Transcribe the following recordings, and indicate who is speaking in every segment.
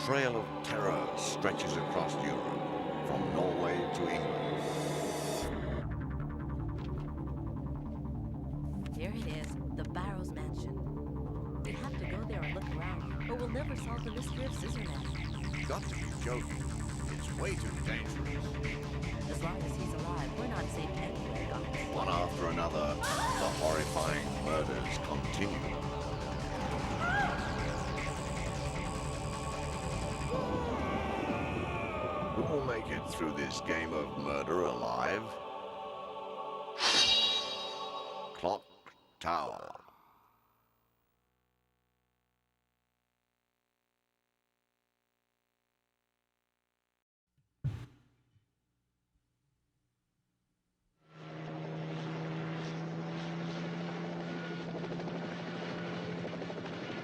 Speaker 1: trail of terror stretches across Europe, from Norway to England.
Speaker 2: Here it is, the Barrows Mansion. We have to go there and look around, or we'll never solve the mystery of Scissornet.
Speaker 1: You've got to be joking. It's way too dangerous.
Speaker 2: As long as he's alive, we're not safe anywhere, guys.
Speaker 1: One after another, the horrifying murders continue. Who will make it through this game of murder alive? Clock Tower.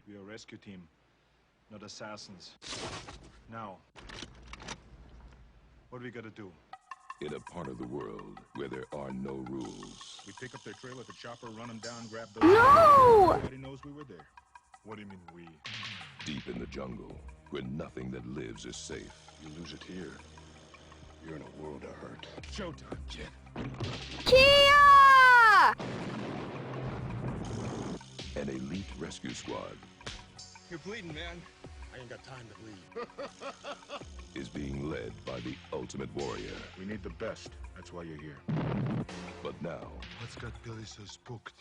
Speaker 3: We are a rescue team, not assassins. Now, what do we gotta do?
Speaker 4: In a part of the world where there are no rules,
Speaker 3: We pick up their trail with a chopper, run them down, grab the...
Speaker 5: No!
Speaker 3: Everybody knows we were there. What do you mean, we?
Speaker 4: deep in the jungle, where nothing that lives is safe,
Speaker 6: You lose it here, you're in a world of hurt.
Speaker 3: Showtime, kid.
Speaker 5: Kia!
Speaker 4: an elite rescue squad
Speaker 6: You're bleeding, man. I ain't got time to bleed.
Speaker 4: is being led by the ultimate warrior.
Speaker 3: We need the best. That's why you're here.
Speaker 4: But now,
Speaker 6: What's got Billy so spooked?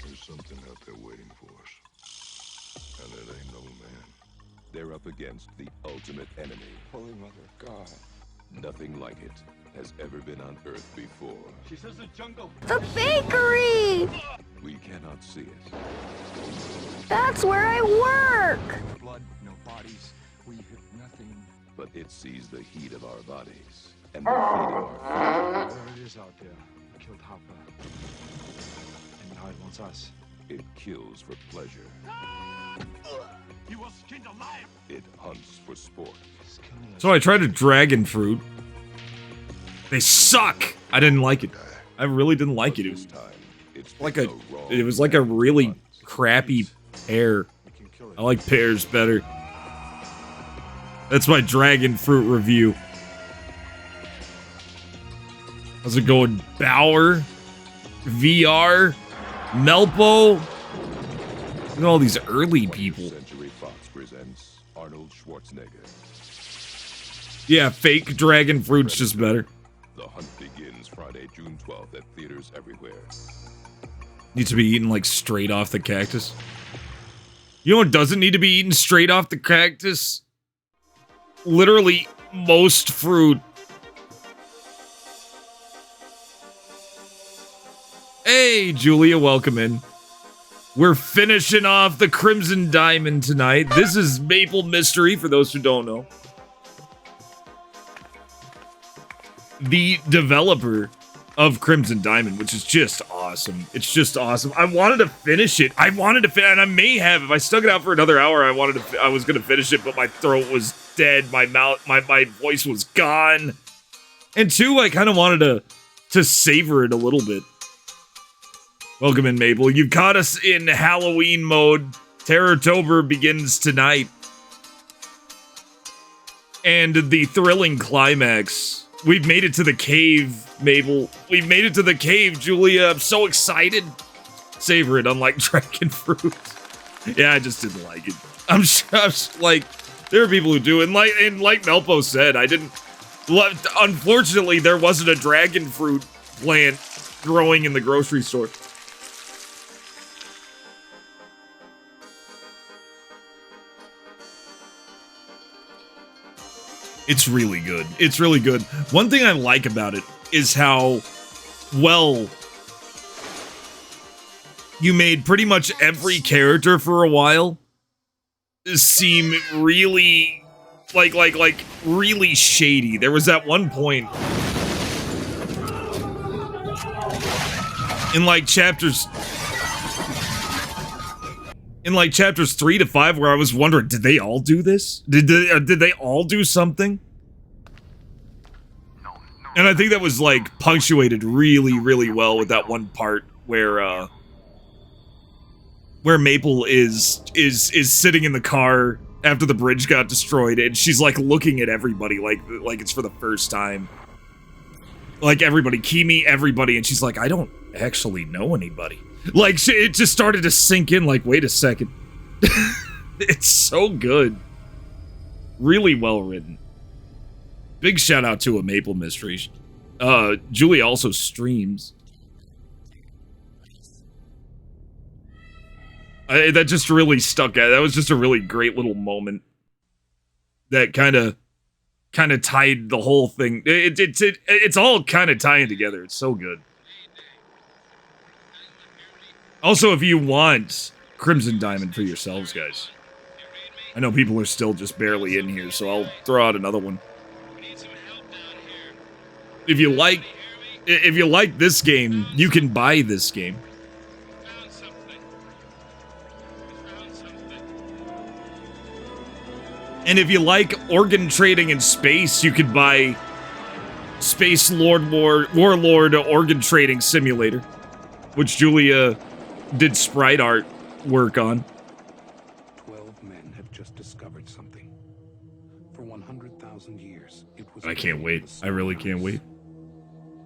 Speaker 6: There's something out there waiting for us. And it ain't no man.
Speaker 4: they're up against the ultimate enemy.
Speaker 6: Holy Mother of God.
Speaker 4: Nothing like it has ever been on Earth before.
Speaker 6: She says the jungle.
Speaker 5: The bakery!
Speaker 4: We cannot see it,
Speaker 5: That's where I work!
Speaker 6: Blood, no bodies. We hit nothing.
Speaker 4: but it sees the heat of our bodies and the heat of our
Speaker 3: Whatever it is out there, it killed Hopper. And now it wants us.
Speaker 4: It kills for pleasure.
Speaker 6: He was skinned alive.
Speaker 4: It hunts for sport.
Speaker 3: It's killing us.
Speaker 7: So I tried a dragon fruit. They suck. I didn't like it. I really didn't like it. It
Speaker 4: This
Speaker 7: was
Speaker 4: time, it's
Speaker 7: like
Speaker 4: picked
Speaker 7: a.
Speaker 4: the wrong
Speaker 7: It was like a really
Speaker 4: hunt.
Speaker 7: crappy pear.
Speaker 3: We can kill it.
Speaker 7: I like pears better. That's my dragon fruit review. How's it going, Bauer? VR? Melpo? Look at all these early
Speaker 4: 20th
Speaker 7: people.
Speaker 4: Century Fox presents Arnold Schwarzenegger.
Speaker 7: Yeah, fake dragon fruit's just better.
Speaker 4: The hunt begins Friday, June 12th at theaters everywhere.
Speaker 7: Needs to be eaten like straight off the cactus. You know what doesn't need to be eaten straight off the cactus? Literally most fruit. Hey, Julia, welcome in. We're finishing off the Crimson Diamond tonight. This is Maple Mystery, for those who don't know. The developer of Crimson Diamond, which is just awesome. It's just awesome. I wanted to finish it. And I may have, if I stuck it out for another hour, I was gonna finish it, but my throat was dead. My voice was gone. And two, I kind of wanted to savor it a little bit. Welcome in, Maple. You've caught us in Halloween mode. Terrortober begins tonight. And the thrilling climax. We've made it to the cave, Mabel. We've made it to the cave, Julia. I'm so excited. Savor it, unlike dragon fruit. Yeah, I just didn't like it. I'm sure, like, there are people who do. And like Melpo said, I didn't... Unfortunately, there wasn't a dragon fruit plant growing in the grocery store. It's really good. It's really good. One thing I like about it is how well you made pretty much every character for a while seem really like really shady. There was that one point in like chapters 3 to 5 where I was wondering, did they all do this? Did they all do something? And I think that was like punctuated really, really well with that one part where Maple is sitting in the car after the bridge got destroyed, and she's like looking at everybody like it's for the first time. Like everybody, Kimi, everybody, and she's like, I don't actually know anybody. Like it just started to sink in. Like, wait a second, it's so good, really well written. Big shout out to A Maple Mysteries. Julie also streams. That just really stuck out. That was just a really great little moment that kind of tied the whole thing. It's all kind of tying together. It's so good. Also, if you want Crimson Diamond for yourselves, guys, I know people are still just barely in here, so I'll throw out another one. If you like this game, you can buy this game. And if you like organ trading in space, you could buy Space Warlord Organ Trading Simulator, which Julia did sprite art work on.
Speaker 8: 12 men have just discovered something. For 100,000 years, it was.
Speaker 7: I can't wait. I really can't wait.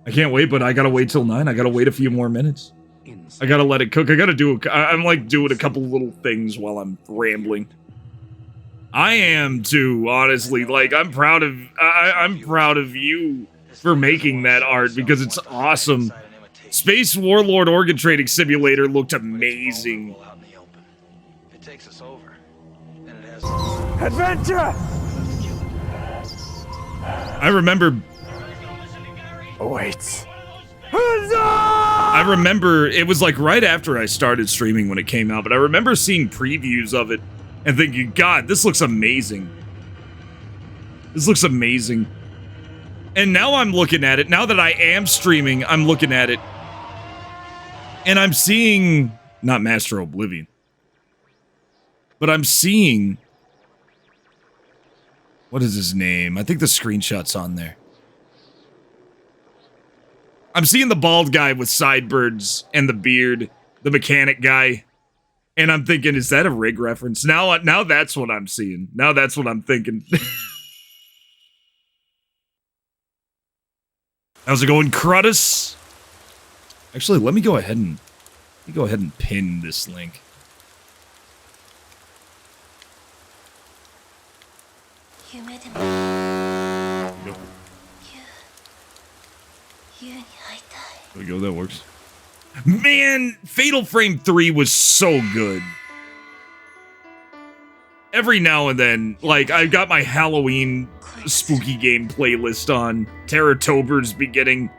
Speaker 7: I can't wait, but I gotta wait till 9. I gotta wait a few more minutes. I gotta let it cook. I gotta do. I'm like doing a couple little things while I'm rambling. I am too, honestly. Like I'm proud of you for making that art because it's awesome. Space Warlord Organ Trading Simulator looked amazing.
Speaker 9: Adventure!
Speaker 7: I remember.
Speaker 9: Awaits.
Speaker 7: I remember it was like right after I started streaming when it came out, but I remember seeing previews of it and thinking, God, this looks amazing. This looks amazing. And now I'm looking at it. Now that I am streaming, I'm looking at it. And I'm seeing, not Master Oblivion, but I'm seeing, what is his name? I think the screenshot's on there. I'm seeing the bald guy with sideburns and the beard, the mechanic guy. And I'm thinking, is that a Rig reference? Now that's what I'm seeing. Now that's what I'm thinking. How's it going, Crudus? Actually, let me go ahead and pin this link. There we go, that works. Man, Fatal Frame 3 was so good. Every now and then, like, I've got my Halloween spooky game playlist on. Terrortober's beginning.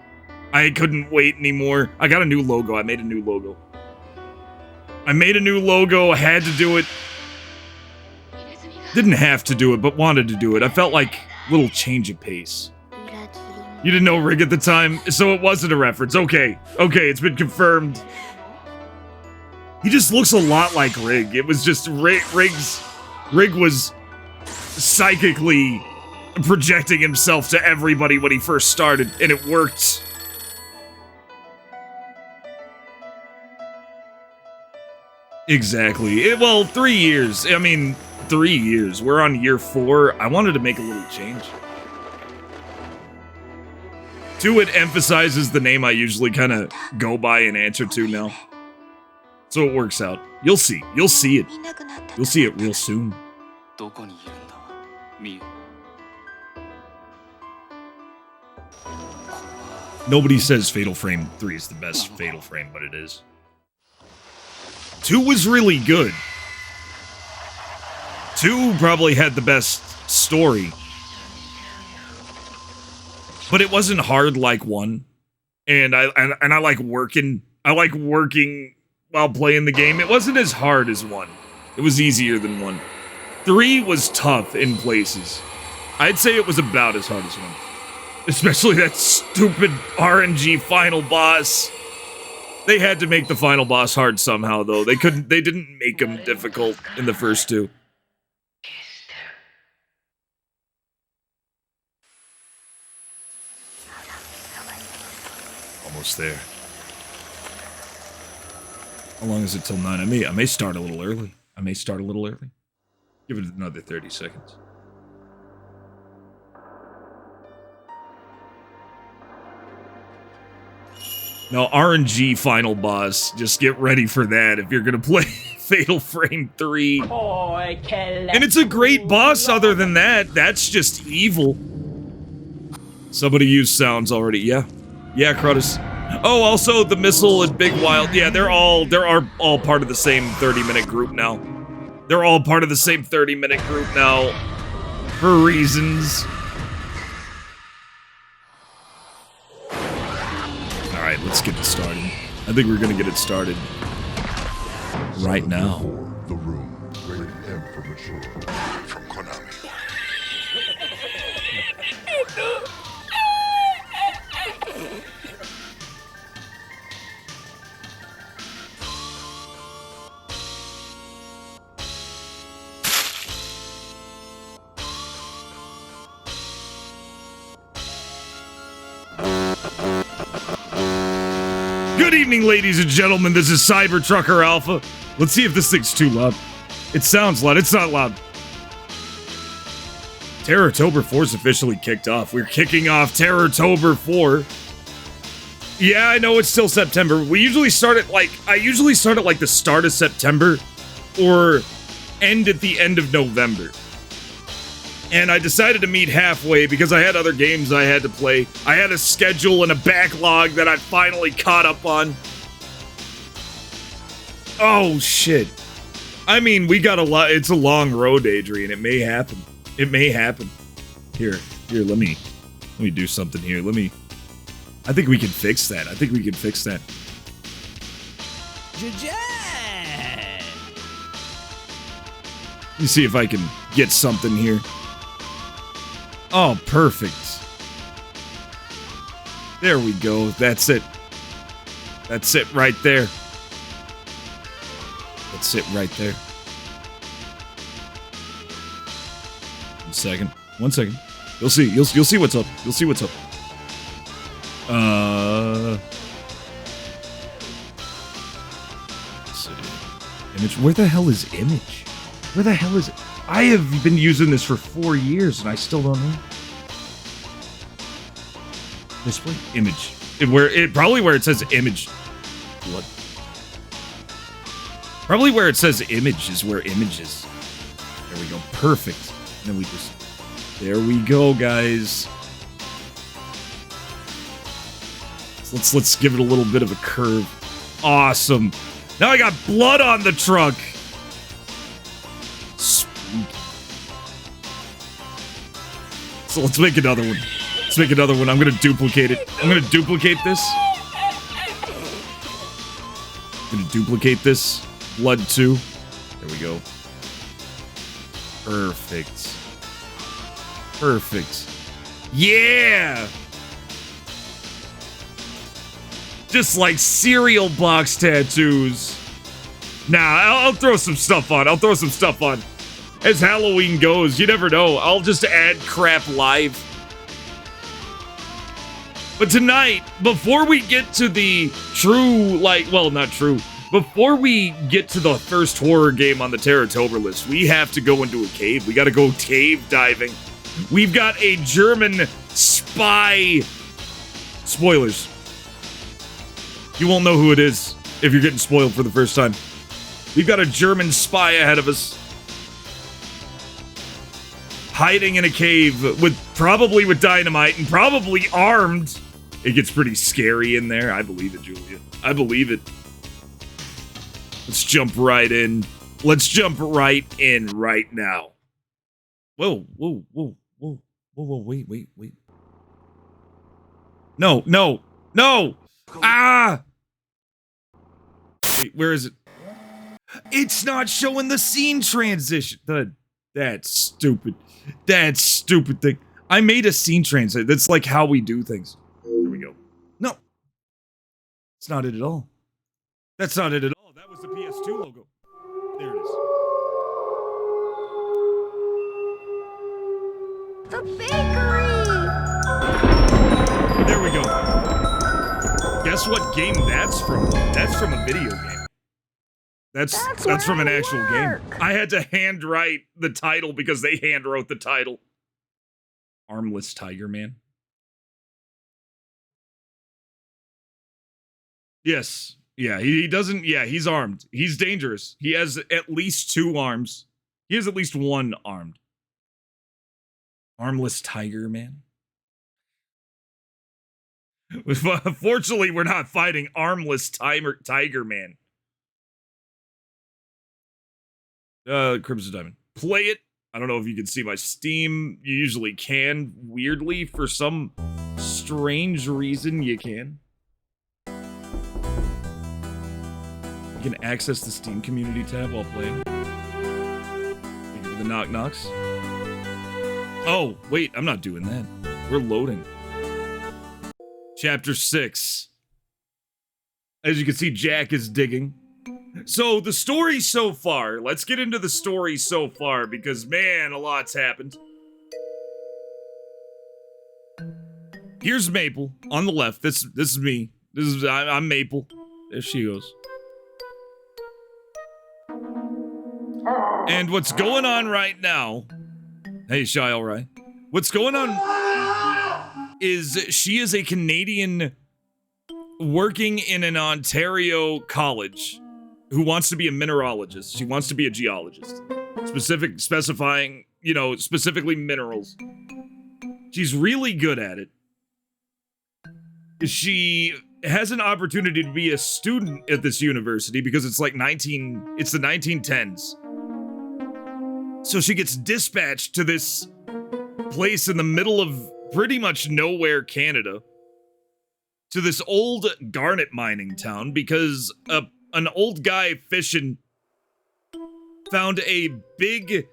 Speaker 7: I couldn't wait anymore. I got a new logo. I made a new logo. I had to do it. Didn't have to do it, but wanted to do it. I felt like a little change of pace. You didn't know Rig at the time, so it wasn't a reference. Okay, it's been confirmed. He just looks a lot like Rig. It was just Rig was psychically projecting himself to everybody when he first started, and it worked. Exactly. Well, 3 years. I mean, 3 years. We're on year 4. I wanted to make a little change. 2, it emphasizes the name I usually kind of go by and answer to now. So it works out. You'll see. You'll see it. You'll see it real soon. Nobody says Fatal Frame 3 is the best Fatal Frame, but it is. 2 was really good. 2 probably had the best story. But it wasn't hard like 1. And I like working. I like working while playing the game. It wasn't as hard as 1. It was easier than 1. 3 was tough in places. I'd say it was about as hard as 1. Especially that stupid RNG final boss. They had to make the final boss hard somehow, though. They didn't make him difficult in the first 2. Almost there. How long is it till 9? I may start a little early. Give it another 30 seconds. No, RNG final boss. Just get ready for that if you're gonna play Fatal Frame 3. And it's a great boss other than that. That's just evil. Somebody used sounds already. Yeah. Yeah, Crotus. Oh, also the missile and Big Wild. Yeah, they're all part of the same 30-minute group now. They're all part of the same 30-minute group now. For reasons. Alright, let's get it started. I think we're gonna get it started right now.
Speaker 6: The room, rated M for mature. From Konami.
Speaker 7: Good evening, ladies and gentlemen. This is Cybertrucker Alpha. Let's see if this thing's too loud. It sounds loud. It's not loud. Terrortober 4's officially kicked off. We're kicking off Terrortober 4. Yeah, I know it's still September. We usually start at I usually start at like the start of September or end at the end of November. And I decided to meet halfway because I had other games I had to play. I had a schedule and a backlog that I finally caught up on. Oh, shit. I mean, we got a lot. It's a long road, Adrian. It may happen. It may happen. Here, let me do something here. I think we can fix that. Let me see if I can get something here. Oh, perfect. There we go. That's it. That's it right there. That's it right there. 1 second. 1 second. You'll see. You'll see what's up. You'll see what's up. Let's see. Image. Where the hell is Image? Where the hell is it? I have been using this for 4 years and I still don't know. Display image. Probably where it says image. What? Probably where it says image is where image is. There we go. Perfect. And then we just. There we go, guys. Let's give it a little bit of a curve. Awesome. Now I got blood on the truck. So let's make another one. I'm gonna duplicate it. I'm gonna duplicate this. Blood 2. There we go. Perfect. Yeah! Just like cereal box tattoos. Nah, I'll throw some stuff on. As Halloween goes, you never know. I'll just add crap live. But tonight, before we get to the true, not true. Before we get to the first horror game on the Terrortober list, we have to go into a cave. We gotta go cave diving. We've got a German spy. Spoilers. You won't know who it is if you're getting spoiled for the first time. We've got a German spy ahead of us. Hiding in a cave probably with dynamite and probably armed. It gets pretty scary in there. I believe it, Julia. I believe it. Let's jump right in. Right now. Whoa, wait. No. Ah! Wait, where is it? It's not showing the scene transition. That's stupid. That stupid thing. I made a scene transition. That's like how we do things. Here we go. No. It's not it at all. That's not it at all. That was the PS2 logo. There it is.
Speaker 5: The bakery!
Speaker 7: There we go. Guess what game that's from? That's from a video game. That's
Speaker 5: where
Speaker 7: from an
Speaker 5: I
Speaker 7: actual game.
Speaker 5: work.
Speaker 7: I had to handwrite the title because they handwrote the title. Armless Tiger Man. Yes. Yeah, he doesn't. Yeah, he's armed. He's dangerous. He has at least 2 arms. He has at least 1 armed. Armless Tiger Man. Fortunately, we're not fighting Armless Tiger Man. Crimson Diamond. Play it. I don't know if you can see my Steam. You usually can. Weirdly, for some strange reason, you can. You can access the Steam community tab while playing. Thank you for the knock knocks. Oh, wait, I'm not doing that. We're loading. Chapter 6. As you can see, Jack is digging. So, the story so far. Let's get into the story so far, because, man, a lot's happened. Here's Maple, on the left. This is me. I'm Maple. There she goes. And what's going on right now... Hey, Shy, all right? What's going on is she is a Canadian working in an Ontario college who wants to be a mineralogist. She wants to be a geologist. Specifying, specifically minerals. She's really good at it. She has an opportunity to be a student at this university because it's the 1910s. So she gets dispatched to this place in the middle of pretty much nowhere, Canada, to this old garnet mining town because an old guy fishing found a big,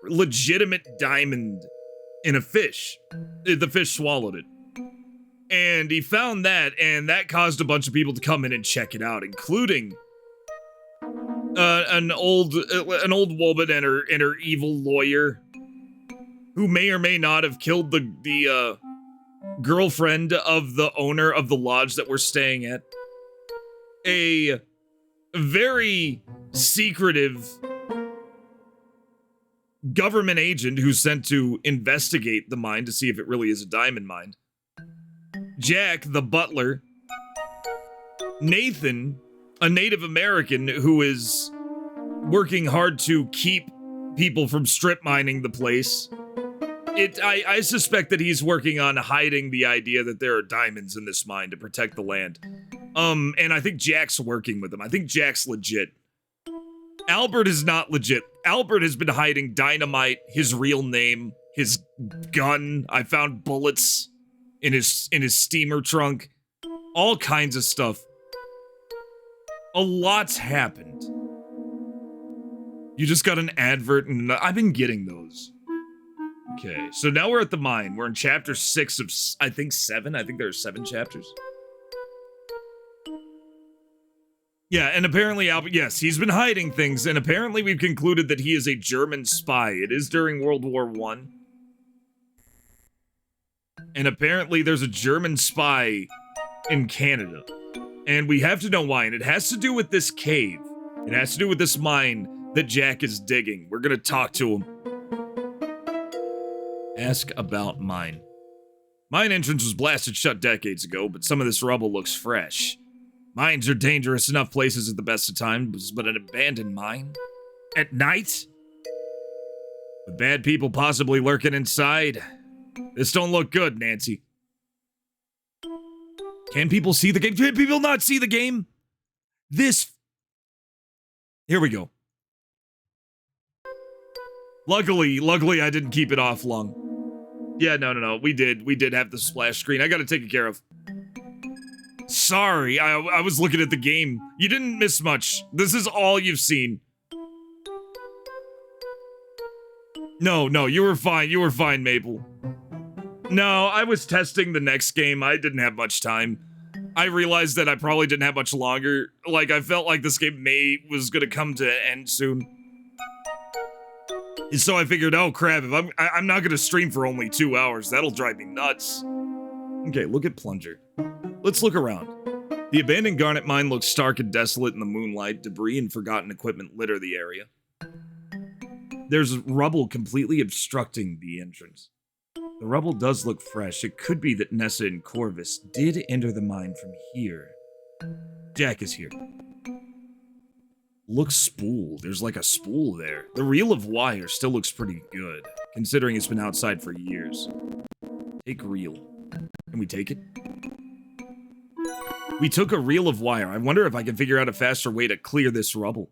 Speaker 7: legitimate diamond in a fish. The fish swallowed it. And he found that, and that caused a bunch of people to come in and check it out, including an old woman and her evil lawyer, who may or may not have killed the girlfriend of the owner of the lodge that we're staying at. A very secretive government agent who's sent to investigate the mine to see if it really is a diamond mine. Jack, the butler. Nathan, a Native American who is working hard to keep people from strip mining the place. I suspect that he's working on hiding the idea that there are diamonds in this mine to protect the land. And I think Jack's working with him. I think Jack's legit. Albert is not legit. Albert has been hiding dynamite, his real name, his gun. I found bullets in his steamer trunk. All kinds of stuff. A lot's happened. You just got an advert, and I've been getting those. Okay, so now we're at the mine. We're in chapter 6 of, I think, 7. I think there are 7 chapters. Yeah, and apparently Albert, yes, he's been hiding things, and apparently we've concluded that he is a German spy. It is during World War I. And apparently there's a German spy in Canada. And we have to know why, and it has to do with this cave. It has to do with this mine that Jack is digging. We're gonna talk to him. Ask about mine. Mine entrance was blasted shut decades ago, but some of this rubble looks fresh. Mines are dangerous enough places at the best of times, but an abandoned mine? At night? With bad people possibly lurking inside? This don't look good, Nancy. Can people see the game? Can people not see the game? This... Here we go. Luckily I didn't keep it off long. Yeah, no. We did have the splash screen. I gotta take it care of. Sorry, I was looking at the game. You didn't miss much. This is all you've seen. No, you were fine. You were fine, Maple. No, I was testing the next game. I didn't have much time. I realized that I probably didn't have much longer. Like, I felt like this game was gonna come to an end soon. And so I figured, oh crap, if I'm not gonna stream for only 2 hours. That'll drive me nuts. Okay, look at Plunger. Let's look around. The abandoned garnet mine looks stark and desolate in the moonlight. Debris and forgotten equipment litter the area. There's rubble completely obstructing the entrance. The rubble does look fresh. It could be that Nessa and Corvus did enter the mine from here. Jack is here. Looks spooled. There's like a spool there. The reel of wire still looks pretty good, considering it's been outside for years. Take reel. Can we take it? We took a reel of wire. I wonder if I can figure out a faster way to clear this rubble.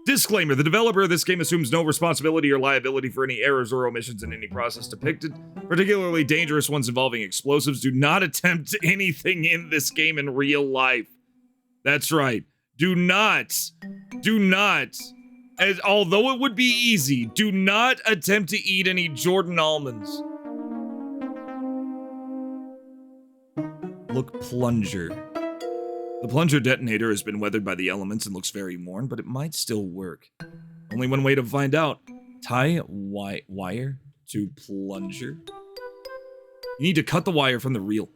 Speaker 7: Disclaimer, the developer of this game assumes no responsibility or liability for any errors or omissions in any process depicted, particularly dangerous ones involving explosives. Do not attempt anything in this game in real life. That's right. Do not, as although it would be easy, do not attempt to eat any Jordan almonds. Look, plunger. The plunger detonator has been weathered by the elements and looks very worn, but it might still work. Only one way to find out. Tie wire to plunger. You need to cut the wire from the reel.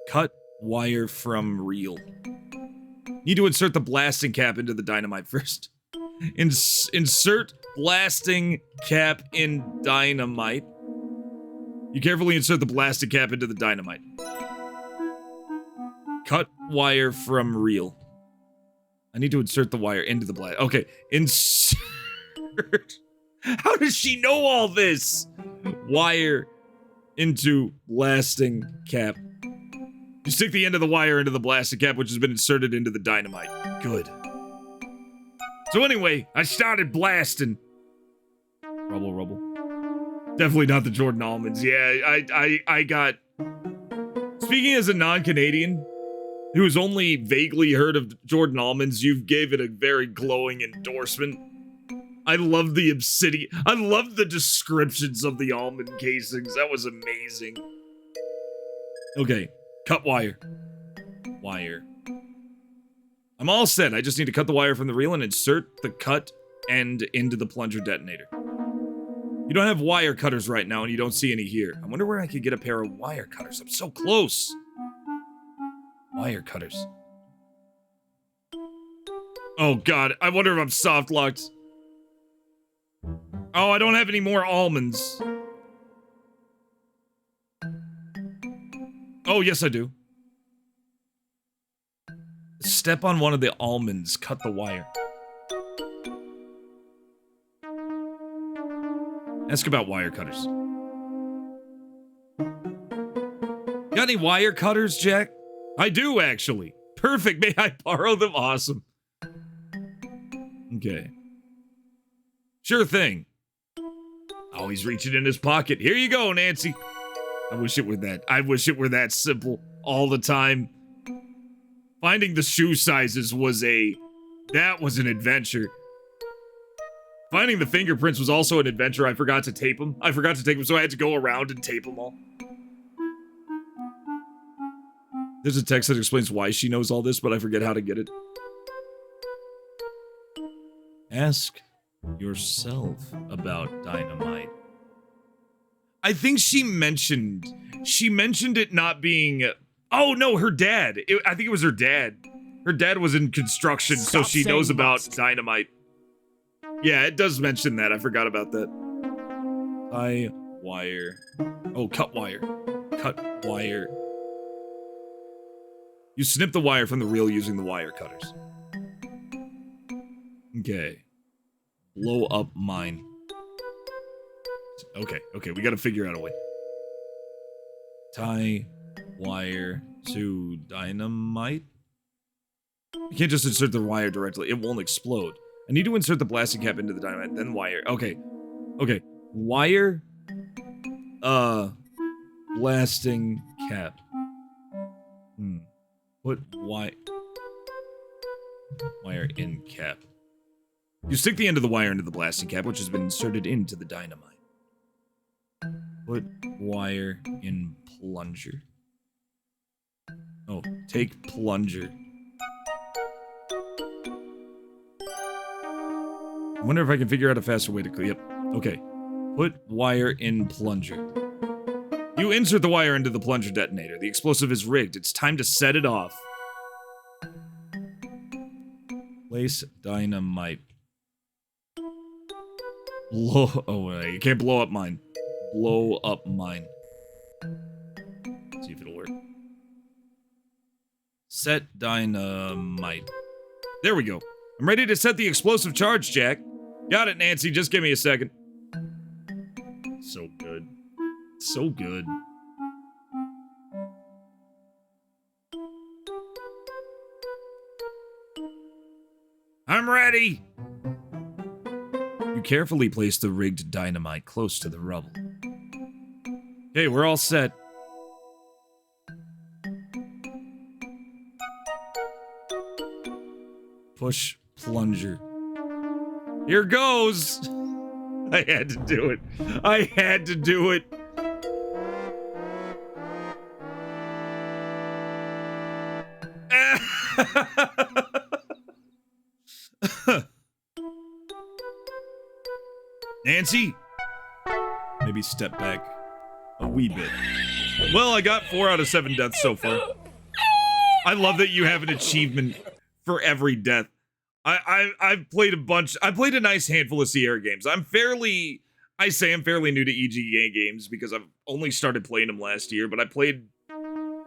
Speaker 7: Cut wire from reel. Need to insert the blasting cap into the dynamite first. Insert blasting cap in dynamite. You carefully insert the blasting cap into the dynamite. Cut wire from reel. I need to insert the wire into the blast. Okay, insert. How does she know all this? Wire into blasting cap. You stick the end of the wire into the blasting cap, which has been inserted into the dynamite. Good. So anyway, I started blasting. Rubble. Definitely not the Jordan almonds. Yeah, I got... Speaking as a non-Canadian who has only vaguely heard of Jordan almonds, you gave it a very glowing endorsement. I love the obsidian. I love the descriptions of the almond casings. That was amazing. Okay, cut wire. Wire. I'm all set. I just need to cut the wire from the reel and insert the cut end into the plunger detonator. You don't have wire cutters right now, and you don't see any here. I wonder where I could get a pair of wire cutters. I'm so close. Wire cutters. Oh god, I wonder if I'm soft locked. Oh, I don't have any more almonds. Oh, yes I do. Step on one of the almonds, cut the wire. Ask about wire cutters. Got any wire cutters, Jack? I do, actually. Perfect. May I borrow them? Awesome. Okay. Sure thing. Oh, he's reaching in his pocket. Here you go, Nancy. I wish it were that. I wish it were that simple all the time. Finding the shoe sizes was that was an adventure. Finding the fingerprints was also an adventure. I forgot to tape them. So I had to go around and tape them all. There's a text that explains why she knows all this, but I forget how to get it. Ask yourself about dynamite. I think she mentioned it not being... Oh, no, her dad. I think it was her dad. Her dad was in construction, so she knows about dynamite. Yeah, it does mention that. I forgot about that. Tie wire. Oh, cut wire. Cut wire. You snip the wire from the reel using the wire cutters. Okay. Blow up mine. Okay, we gotta figure out a way. Tie wire to dynamite? You can't just insert the wire directly. It won't explode. I need to insert the blasting cap into the dynamite, then wire. Okay. Wire. Blasting cap. Put wire in cap. You stick the end of the wire into the blasting cap, which has been inserted into the dynamite. Put wire in plunger. Oh, take plunger. I wonder if I can figure out a faster way to clear. Yep. Okay. Put wire in plunger. You insert the wire into the plunger detonator. The explosive is rigged. It's time to set it off. Place dynamite. Blow. Oh, you can't blow up mine. Blow up mine. See if it'll work. Set dynamite. There we go. I'm ready to set the explosive charge, Jack. Got it, Nancy. Just give me a second. So good. So good. I'm ready! You carefully place the rigged dynamite close to the rubble. Okay, we're all set. Push plunger. Here goes! I had to do it. I had to do it. Nancy? Maybe step back a wee bit. Well, I got 4 out of 7 deaths so far. I love that you have an achievement for every death. I've played a bunch. I played a nice handful of Sierra games. I'm fairly new to EGA games because I've only started playing them last year, but I played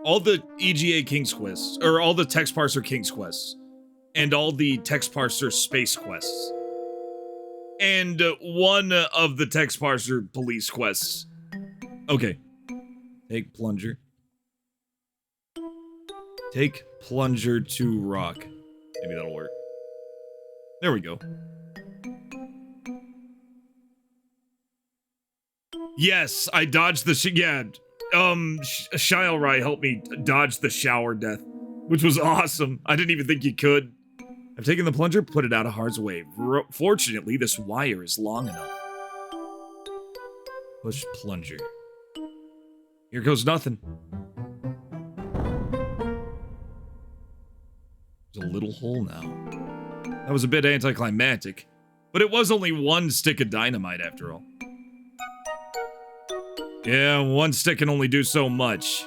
Speaker 7: all the EGA King's Quests, or all the Text Parser King's Quests, and all the Text Parser Space Quests. And one of the Text Parser Police Quests. Okay. Take plunger. Take plunger to rock. Maybe that'll work. There we go. Yes, I dodged the Shilrai helped me dodge the shower death, which was awesome. I didn't even think you could. I've taken the plunger, put it out of harm's way. Fortunately, this wire is long enough. Push plunger. Here goes nothing. There's a little hole now. That was a bit anticlimactic, but it was only 1 stick of dynamite after all. Yeah, 1 stick can only do so much.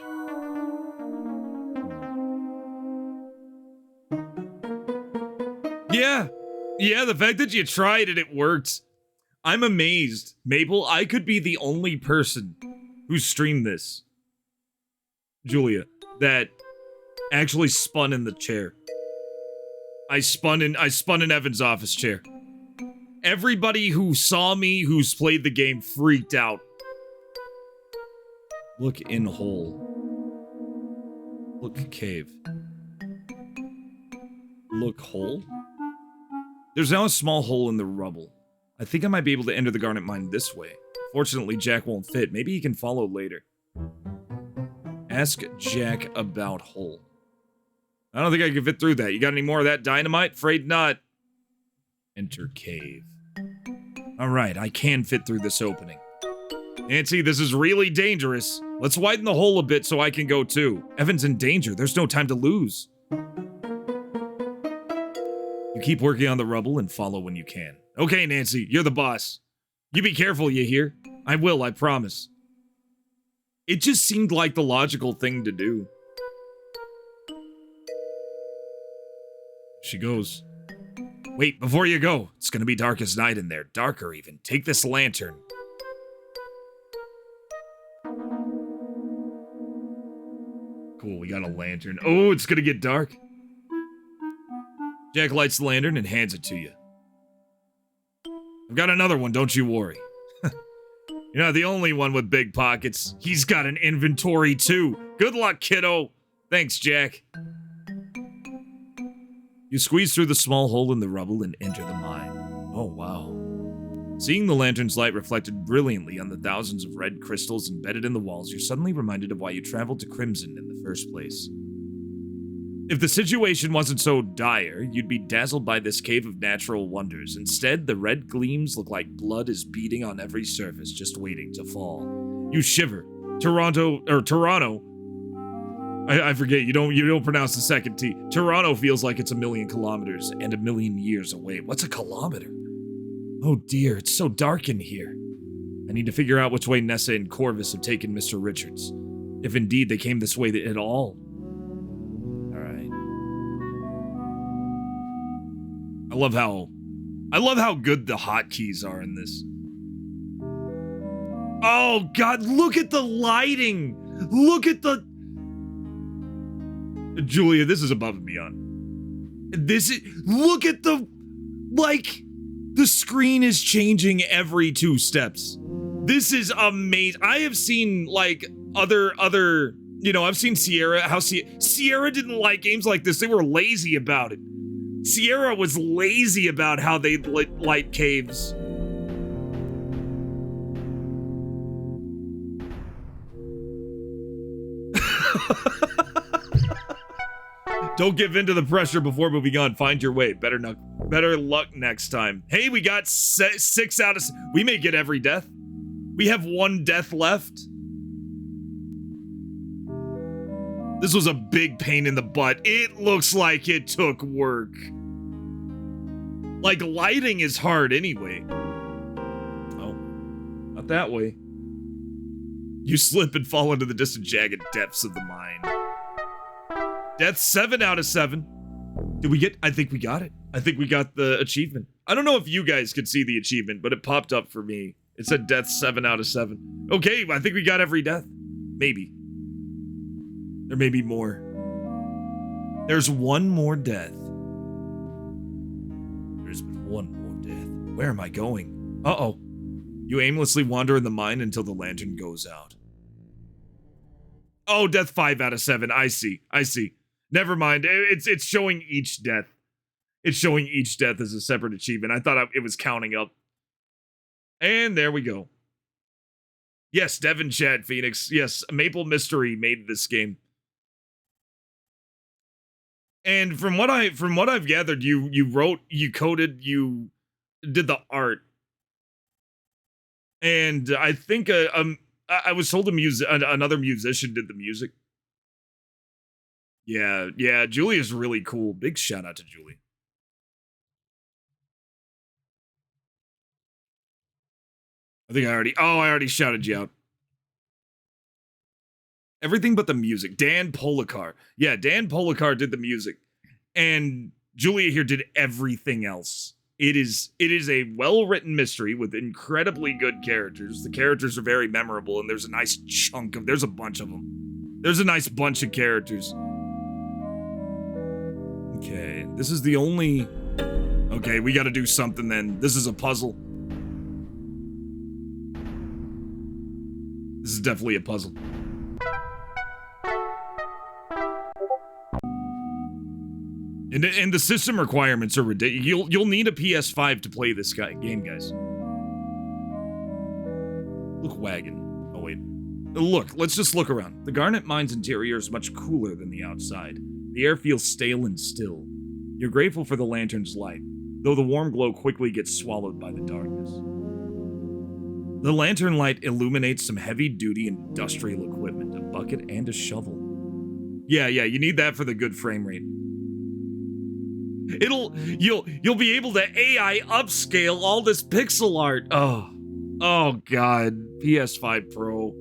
Speaker 7: Yeah, the fact that you tried and it worked. I'm amazed. Maple, I could be the only person who streamed this. Julia, that actually spun in the chair. I spun in Evan's office chair. Everybody who saw me, who's played the game, freaked out. Look in hole. Look cave. Look hole? There's now a small hole in the rubble. I think I might be able to enter the garnet mine this way. Fortunately, Jack won't fit. Maybe he can follow later. Ask Jack about hole. I don't think I can fit through that. You got any more of that dynamite? Afraid not. Enter cave. Alright, I can fit through this opening. Nancy, this is really dangerous. Let's widen the hole a bit so I can go too. Evan's in danger. There's no time to lose. You keep working on the rubble and follow when you can. Okay, Nancy, you're the boss. You be careful, you hear? I will, I promise. It just seemed like the logical thing to do. She goes. Wait, before you go, it's gonna be dark as night in there. Darker even. Take this lantern. Cool, we got a lantern. Oh, it's gonna get dark. Jack lights the lantern and hands it to you. I've got another one, don't you worry. You're not the only one with big pockets. He's got an inventory too. Good luck, kiddo. Thanks, Jack. You squeeze through the small hole in the rubble and enter the mine. Oh, wow. Seeing the lantern's light reflected brilliantly on the thousands of red crystals embedded in the walls, you're suddenly reminded of why you traveled to Crimson in the first place. If the situation wasn't so dire, you'd be dazzled by this cave of natural wonders. Instead, the red gleams look like blood is beating on every surface, just waiting to fall. You shiver. Toronto. I forget, you don't pronounce the second T. Toronto feels like it's 1,000,000 kilometers and 1,000,000 years away. What's a kilometer? Oh dear, it's so dark in here. I need to figure out which way Nessa and Corvus have taken Mr. Richards. If indeed they came this way at all. Alright. I love how good the hotkeys are in this. Oh God, look at the lighting. Look at the... Julia, this is above and beyond. Look at the, like, the screen is changing every 2 steps. This is amazing. I have seen, like, other, you know, I've seen Sierra, Sierra didn't like games like this. They were lazy about it. Sierra was lazy about how they light caves. Don't give in to the pressure before moving on. Find your way. Better luck next time. Hey, we got 6 out of... We may get every death. We have 1 death left. This was a big pain in the butt. It looks like it took work. Like, lighting is hard anyway. Oh, not that way. You slip and fall into the distant, jagged depths of the mine. Death 7 out of 7. Did we get... I think we got it. I think we got the achievement. I don't know if you guys could see the achievement, but it popped up for me. It said death 7 out of 7. Okay, I think we got every death. Maybe. There may be more. There's 1 more death. There's been 1 more death. Where am I going? Uh-oh. You aimlessly wander in the mine until the lantern goes out. Oh, death 5 out of 7. I see. Never mind. It's showing each death. It's showing each death as a separate achievement. I thought it was counting up. And there we go. Yes, Devin Chad Phoenix. Yes, Maple Mystery made this game. And from what I've gathered, you wrote, you coded, you did the art. And I think I was told another musician did the music. Yeah, Julia's really cool. Big shout out to Julia. I already shouted you out. Everything but the music. Dan Polakar. Yeah, Dan Polakar did the music. And Julia here did everything else. It is a well-written mystery with incredibly good characters. The characters are very memorable, and there's a nice chunk of... There's a bunch of them. There's a nice bunch of characters. Okay, this is the only... Okay, we gotta do something then. This is a puzzle. This is definitely a puzzle. And the system requirements are ridiculous. You'll need a PS5 to play this game, guys. Look, wagon. Oh, wait. Look, let's just look around. The Garnet Mine's interior is much cooler than the outside. The air feels stale and still. You're grateful for the lantern's light, though the warm glow quickly gets swallowed by the darkness. The lantern light illuminates some heavy-duty industrial equipment, a bucket and a shovel. Yeah, you need that for the good frame rate. You'll be able to AI upscale all this pixel art. Oh God, PS5 Pro.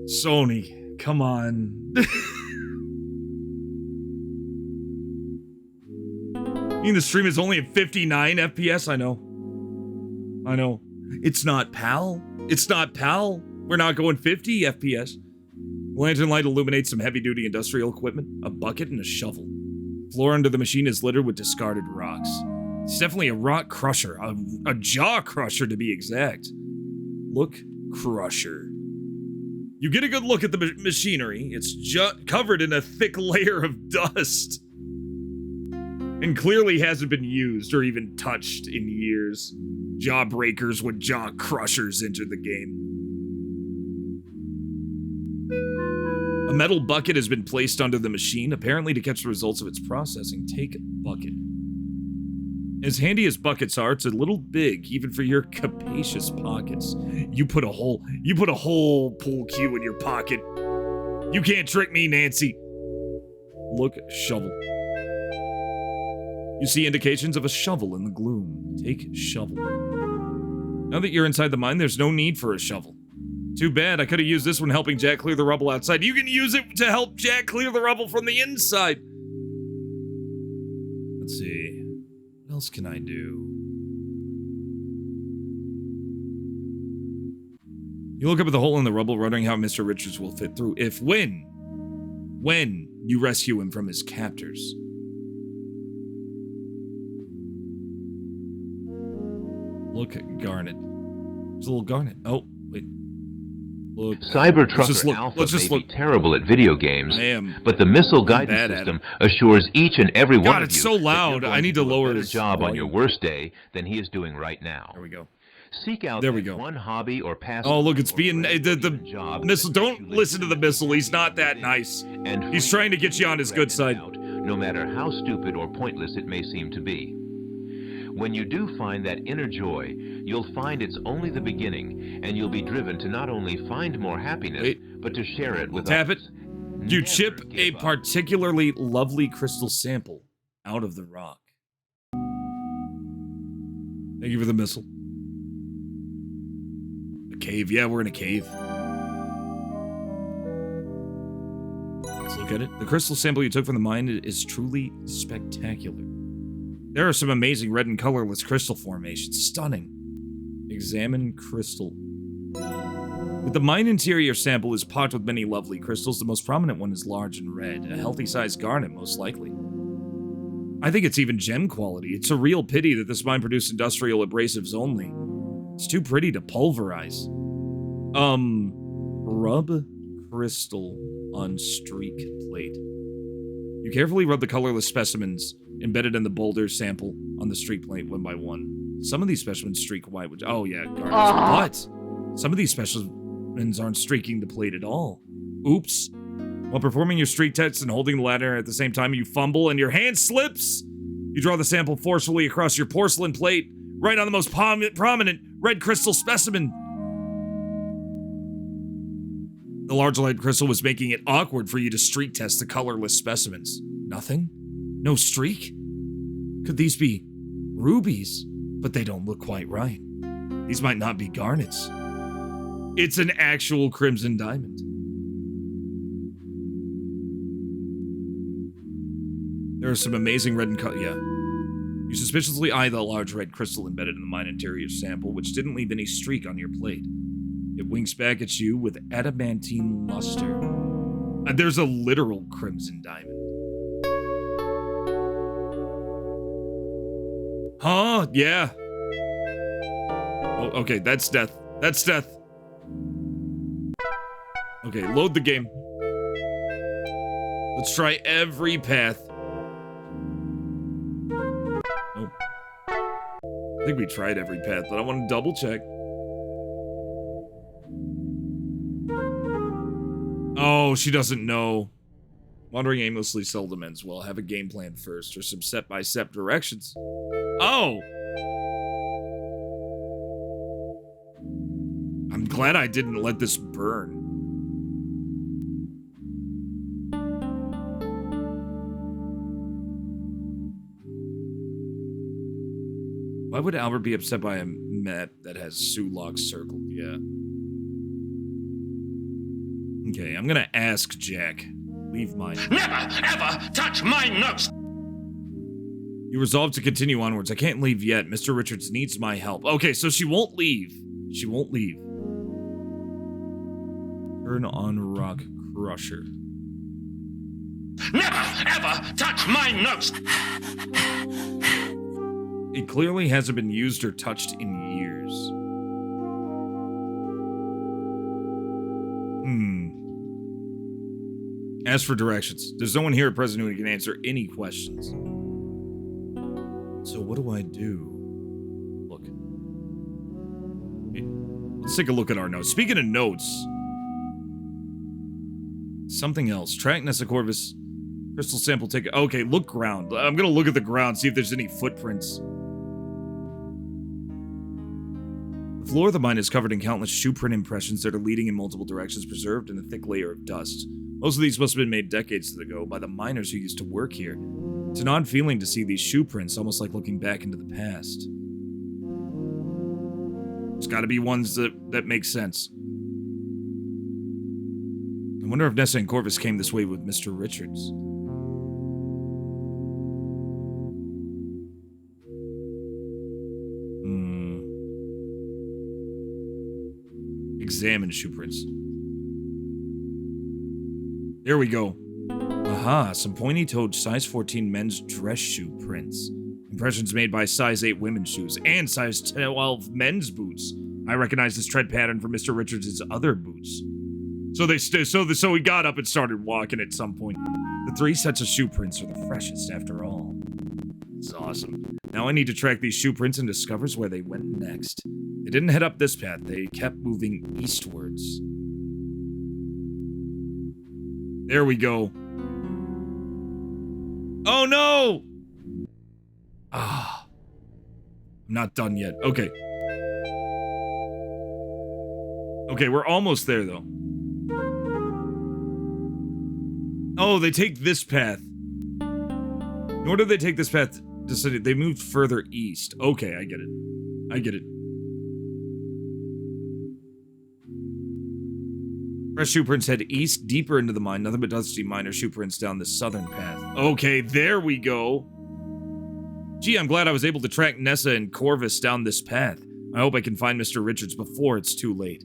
Speaker 7: Sony, come on. I mean, the stream is only at 59 FPS. I know. It's not PAL. We're not going 50 FPS. Lantern light illuminates some heavy-duty industrial equipment, a bucket, and a shovel. Floor under the machine is littered with discarded rocks. It's definitely a rock crusher, a jaw crusher to be exact. Look crusher. You get a good look at the machinery. It's covered in a thick layer of dust. And clearly hasn't been used or even touched in years. Jawbreakers with jaw crushers entered the game. A metal bucket has been placed under the machine, apparently to catch the results of its processing. Take bucket. As handy as buckets are, it's a little big, even for your capacious pockets. You put a whole pool cue in your pocket. You can't trick me, Nancy. Look, shovel. You see indications of a shovel in the gloom. Take shovel. Now that you're inside the mine, there's no need for a shovel. Too bad, I could have used this one helping Jack clear the rubble outside. You can use it to help Jack clear the rubble from the inside. Let's see. What else can I do? You look up at the hole in the rubble, wondering how Mr. Richards will fit through if when you rescue him from his captors. Look at Garnet. There's a little Garnet. Oh, wait. Look.
Speaker 9: Cybertrucker Alpha may be terrible at video games, but the missile guidance system assures each and every one of you
Speaker 7: it's so loud. I need to lower
Speaker 9: his job on your worst day than he is doing right now.
Speaker 7: There we go.
Speaker 9: Seek out one hobby or pastime.
Speaker 7: Oh, look, it's being the missile. Don't listen to the missile. He's not that nice. And he's trying to get you on his good side.
Speaker 9: No matter how stupid or pointless it may seem to be. When you do find that inner joy, you'll find it's only the beginning, and you'll be driven to not only find more happiness, but to share it with others.
Speaker 7: You chip a particularly lovely crystal sample out of the rock. Thank you for the missile. A cave. Yeah, we're in a cave. Let's look at it. The crystal sample you took from the mine is truly spectacular. There are some amazing red and colorless crystal formations. Stunning. Examine crystal. But the mine interior sample is packed with many lovely crystals. The most prominent one is large and red. A healthy-sized garnet, most likely. I think it's even gem quality. It's a real pity that this mine produced industrial abrasives only. It's too pretty to pulverize. Rub crystal on streak plate. You carefully rub the colorless specimens embedded in the boulder sample on the streak plate one by one. Some of these specimens streak white, which, oh yeah, garnets. But some of these specimens aren't streaking the plate at all. Oops. While performing your streak test and holding the ladder at the same time, you fumble and your hand slips. You draw the sample forcefully across your porcelain plate, right on the most prominent red crystal specimen. The large red crystal was making it awkward for you to streak test the colorless specimens. Nothing? No streak? Could these be rubies? But they don't look quite right. These might not be garnets. It's an actual crimson diamond. There are some amazing red and yeah. You suspiciously eye the large red crystal embedded in the mine interior sample, which didn't leave any streak on your plate. It winks back at you with adamantine luster. There's a literal crimson diamond. Huh? Yeah. Oh, okay, that's death. That's death. Okay, load the game. Let's try every path. Nope. I think we tried every path, but I want to double check. Oh, she doesn't know. Wandering aimlessly seldom ends well. Have a game plan first, or some step-by-step directions. Oh! I'm glad I didn't let this burn. Why would Albert be upset by a map that has Sulok circled? Yeah. Okay, I'm gonna ask Jack. Leave mine.
Speaker 10: Never, ever touch my notes!
Speaker 7: You resolve to continue onwards. I can't leave yet. Mr. Richards needs my help. Okay, so she won't leave. She won't leave. Turn on Rock Crusher.
Speaker 10: Never, ever touch my notes!
Speaker 7: It clearly hasn't been used or touched in years. As for directions, there's no one here at present who can answer any questions. So what do I do? Look. Let's take a look at our notes. Speaking of notes, something else. Track Nessa Corvus. Crystal sample take. Okay, look ground. I'm gonna look at the ground, see if there's any footprints. The floor of the mine is covered in countless shoe print impressions that are leading in multiple directions, preserved in a thick layer of dust. Most of these must have been made decades ago by the miners who used to work here. It's an odd feeling to see these shoe prints, almost like looking back into the past. There's gotta be ones that make sense. I wonder if Nessa and Corvus came this way with Mr. Richards. Examine shoe prints. There we go. Aha, some pointy-toed size 14 men's dress shoe prints. Impressions made by size 8 women's shoes and size 12 men's boots. I recognize this tread pattern from Mr. Richards' other boots. So we got up and started walking at some point. The 3 sets of shoe prints are the freshest after all. It's awesome. Now I need to track these shoe prints and discover where they went next. They didn't head up this path, they kept moving eastwards. There we go. Oh no! Ah. I'm not done yet. Okay. Okay, we're almost there though. Oh, they take this path. Nor did they take this path to city. They moved further east. Okay, I get it. I get it. Fresh shoe prints head east, deeper into the mine. Nothing but dusty minor shoe prints down the southern path. Okay, there we go. Gee, I'm glad I was able to track Nessa and Corvus down this path. I hope I can find Mr. Richards before it's too late.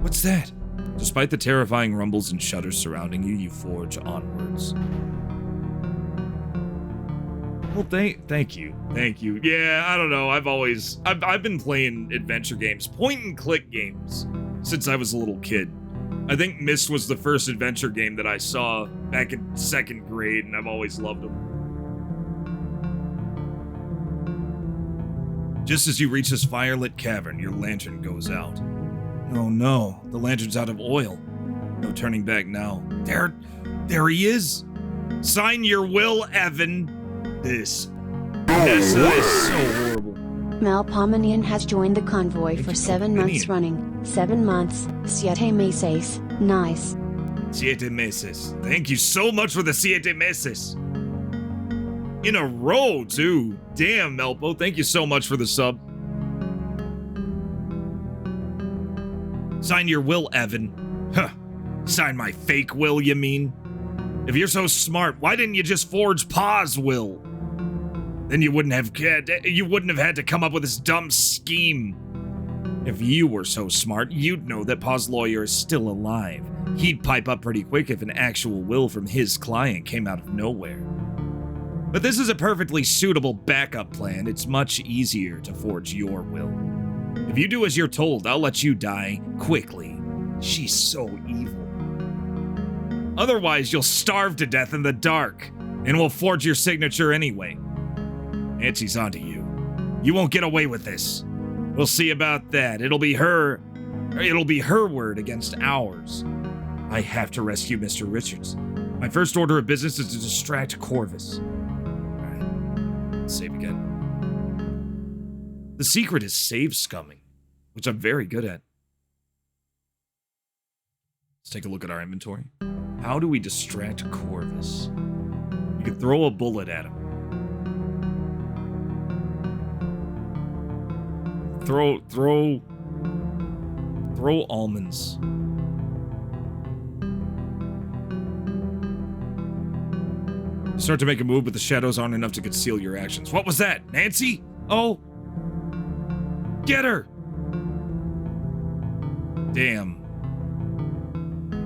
Speaker 7: What's that? Despite the terrifying rumbles and shudders surrounding you, you forge onwards. Well, thank you. Thank you. Yeah, I don't know. I've been playing adventure games, point and click games, since I was a little kid. I think Myst was the first adventure game that I saw back in 2nd grade, and I've always loved them. Just as you reach this firelit cavern, your lantern goes out. Oh no, the lantern's out of oil. No turning back now. There he is. Sign your will, Evan. This Nessa is so horrible.
Speaker 5: Melpomenian has joined the convoy for 7 months running. 7 months. Siete meses. Nice.
Speaker 7: Siete meses. Thank you so much for the siete meses. In a row, too. Damn, Melpo. Thank you so much for the sub. Sign your will, Evan. Huh. Sign my fake will, you mean? If you're so smart, why didn't you just forge Pa's will? Then you wouldn't have had to come up with this dumb scheme. If you were so smart, you'd know that Pa's lawyer is still alive. He'd pipe up pretty quick if an actual will from his client came out of nowhere. But this is a perfectly suitable backup plan. It's much easier to forge your will. If you do as you're told, I'll let you die quickly. She's so evil. Otherwise, you'll starve to death in the dark, and we'll forge your signature anyway. Nancy's onto you. You won't get away with this. We'll see about that. It'll be her word against ours. I have to rescue Mr. Richards. My first order of business is to distract Corvus. Alright, let's save again. The secret is save scumming, which I'm very good at. Let's take a look at our inventory. How do we distract Corvus? You can throw a bullet at him. Throw almonds. Start to make a move, but the shadows aren't enough to conceal your actions. What was that? Nancy? Oh. Get her! Damn.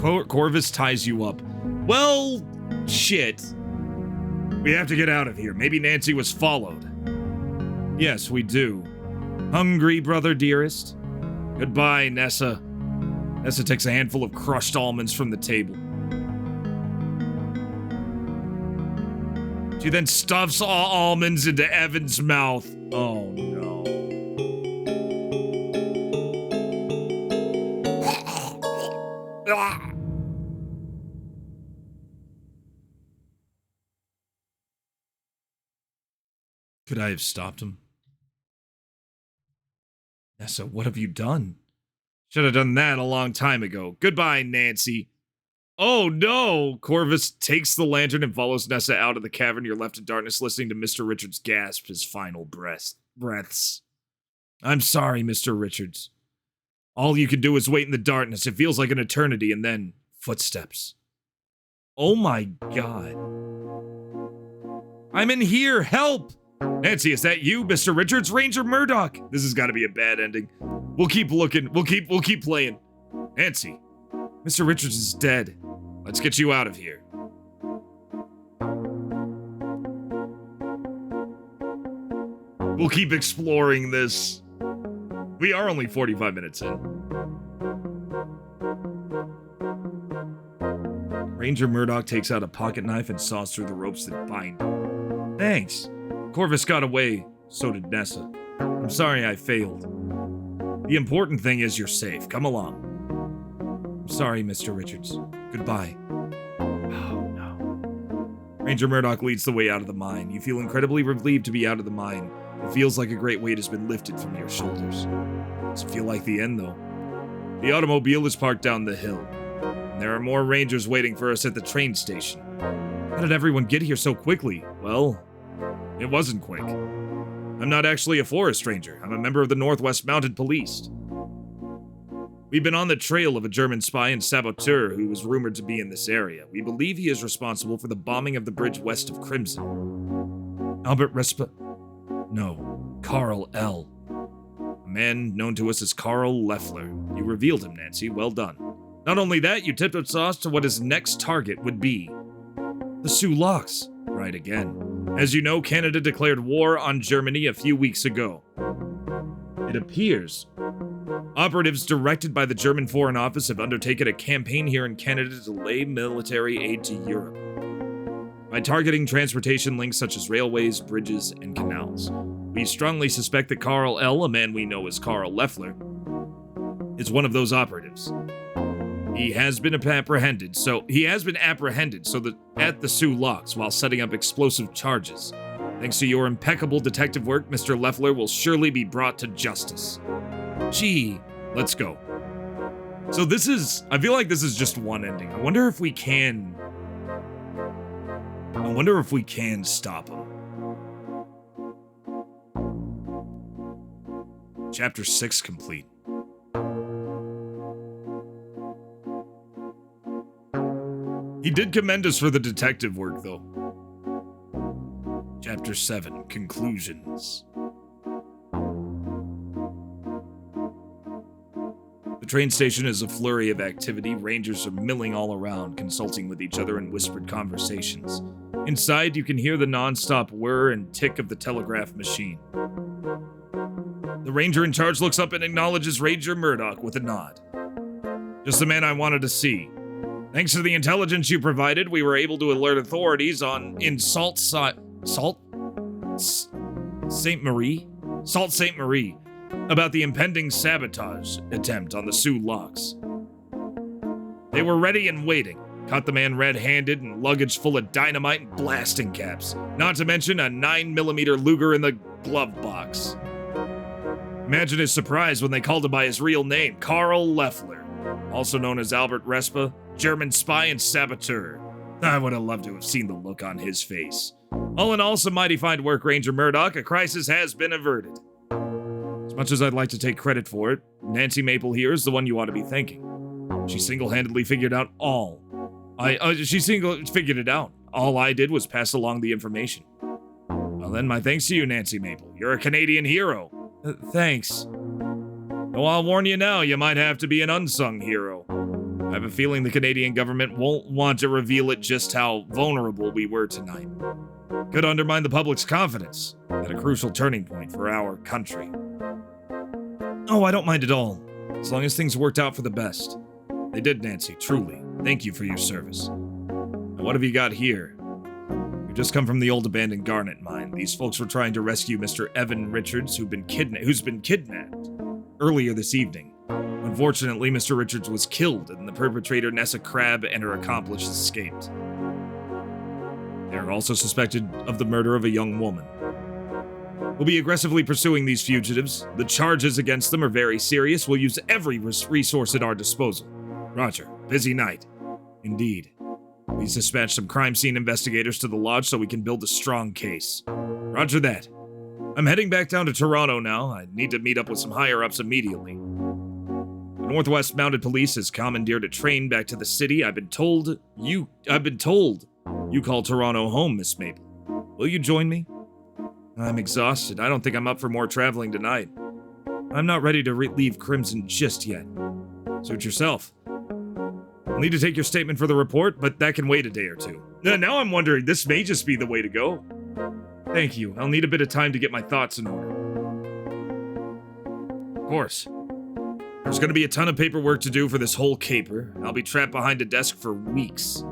Speaker 7: Corvus ties you up. Well, shit. We have to get out of here. Maybe Nancy was followed. Yes, we do. Hungry, brother dearest? Goodbye, Nessa. Nessa takes a handful of crushed almonds from the table. She then stuffs all almonds into Evan's mouth. Oh, no. Could I have stopped him? Nessa, what have you done? Should have done that a long time ago. Goodbye, Nancy. Oh no! Corvus takes the lantern and follows Nessa out of the cavern. You're left in darkness, listening to Mr. Richards gasp his final breaths. I'm sorry, Mr. Richards. All you can do is wait in the darkness. It feels like an eternity, and then footsteps. Oh my god. I'm in here! Help! Nancy, is that you, Mr. Richards? Ranger Murdoch. This has got to be a bad ending. We'll keep looking. We'll keep playing. Nancy, Mr. Richards is dead. Let's get you out of here. We'll keep exploring this. We are only 45 minutes in. Ranger Murdoch takes out a pocket knife and saws through the ropes that bind him. Thanks. Corvus got away, so did Nessa. I'm sorry I failed. The important thing is you're safe. Come along. I'm sorry, Mr. Richards. Goodbye. Oh, no. Ranger Murdoch leads the way out of the mine. You feel incredibly relieved to be out of the mine. It feels like a great weight has been lifted from your shoulders. Doesn't feel like the end, though. The automobile is parked down the hill. And there are more rangers waiting for us at the train station. How did everyone get here so quickly? Well, it wasn't quick. I'm not actually a forest ranger. I'm a member of the Northwest Mounted Police. We've been on the trail of a German spy and saboteur who was rumored to be in this area. We believe he is responsible for the bombing of the bridge west of Crimson. Albert Respa... No, Carl L. A man known to us as Carl Leffler. You revealed him, Nancy. Well done. Not only that, you tipped us to what his next target would be. The Sioux Locks. Right again. As you know, Canada declared war on Germany a few weeks ago. It appears operatives directed by the German Foreign Office have undertaken a campaign here in Canada to delay military aid to Europe by targeting transportation links such as railways, bridges, and canals. We strongly suspect that Carl L., a man we know as Carl Leffler, is one of those operatives. He has been apprehended so that at the Sioux Locks while setting up explosive charges. Thanks to your impeccable detective work, Mr. Leffler will surely be brought to justice. Gee, let's go. So I feel like this is just one ending. I wonder if we can stop him. Chapter 6 complete. He did commend us for the detective work, though. Chapter 7, Conclusions. The train station is a flurry of activity. Rangers are milling all around, consulting with each other in whispered conversations. Inside, you can hear the non-stop whir and tick of the telegraph machine. The ranger in charge looks up and acknowledges Ranger Murdoch with a nod. Just the man I wanted to see. Thanks to the intelligence you provided, we were able to alert authorities in Sault Ste. Marie about the impending sabotage attempt on the Sioux Locks. They were ready and waiting. Caught the man red-handed and luggage full of dynamite and blasting caps, not to mention a 9mm Luger in the glove box. Imagine his surprise when they called him by his real name, Carl Leffler, also known as Albert Respa, German spy and saboteur. I would have loved to have seen the look on his face. All in all, some mighty fine work, Ranger Murdoch. A crisis has been averted. As much as I'd like to take credit for it, Nancy Maple here is the one you ought to be thanking. She single-handedly figured out all. Figured it out. All I did was pass along the information. Well then, my thanks to you, Nancy Maple. You're a Canadian hero. Thanks. Oh, I'll warn you now, you might have to be an unsung hero. I have a feeling the Canadian government won't want to reveal it just how vulnerable we were tonight. Could undermine the public's confidence at a crucial turning point for our country. Oh, I don't mind at all, as long as things worked out for the best. They did, Nancy, truly. Thank you for your service. Now, what have you got here? We've just come from the old abandoned garnet mine. These folks were trying to rescue Mr. Evan Richards, who's been kidnapped earlier this evening. Unfortunately, Mr. Richards was killed, and the perpetrator, Nessa Crab, and her accomplice escaped. They are also suspected of the murder of a young woman. We'll be aggressively pursuing these fugitives. The charges against them are very serious. We'll use every resource at our disposal. Roger. Busy night. Indeed. Please dispatch some crime scene investigators to the lodge so we can build a strong case. Roger that. I'm heading back down to Toronto now. I need to meet up with some higher-ups immediately. The Northwest Mounted Police has commandeered a train back to the city. I've been told you call Toronto home, Miss Maple. Will you join me? I'm exhausted. I don't think I'm up for more traveling tonight. I'm not ready to leave Crimson just yet. Suit yourself. I'll need to take your statement for the report, but that can wait a day or two. Now I'm wondering, this may just be the way to go. Thank you. I'll need a bit of time to get my thoughts in order. Of course. There's gonna be a ton of paperwork to do for this whole caper. I'll be trapped behind a desk for weeks.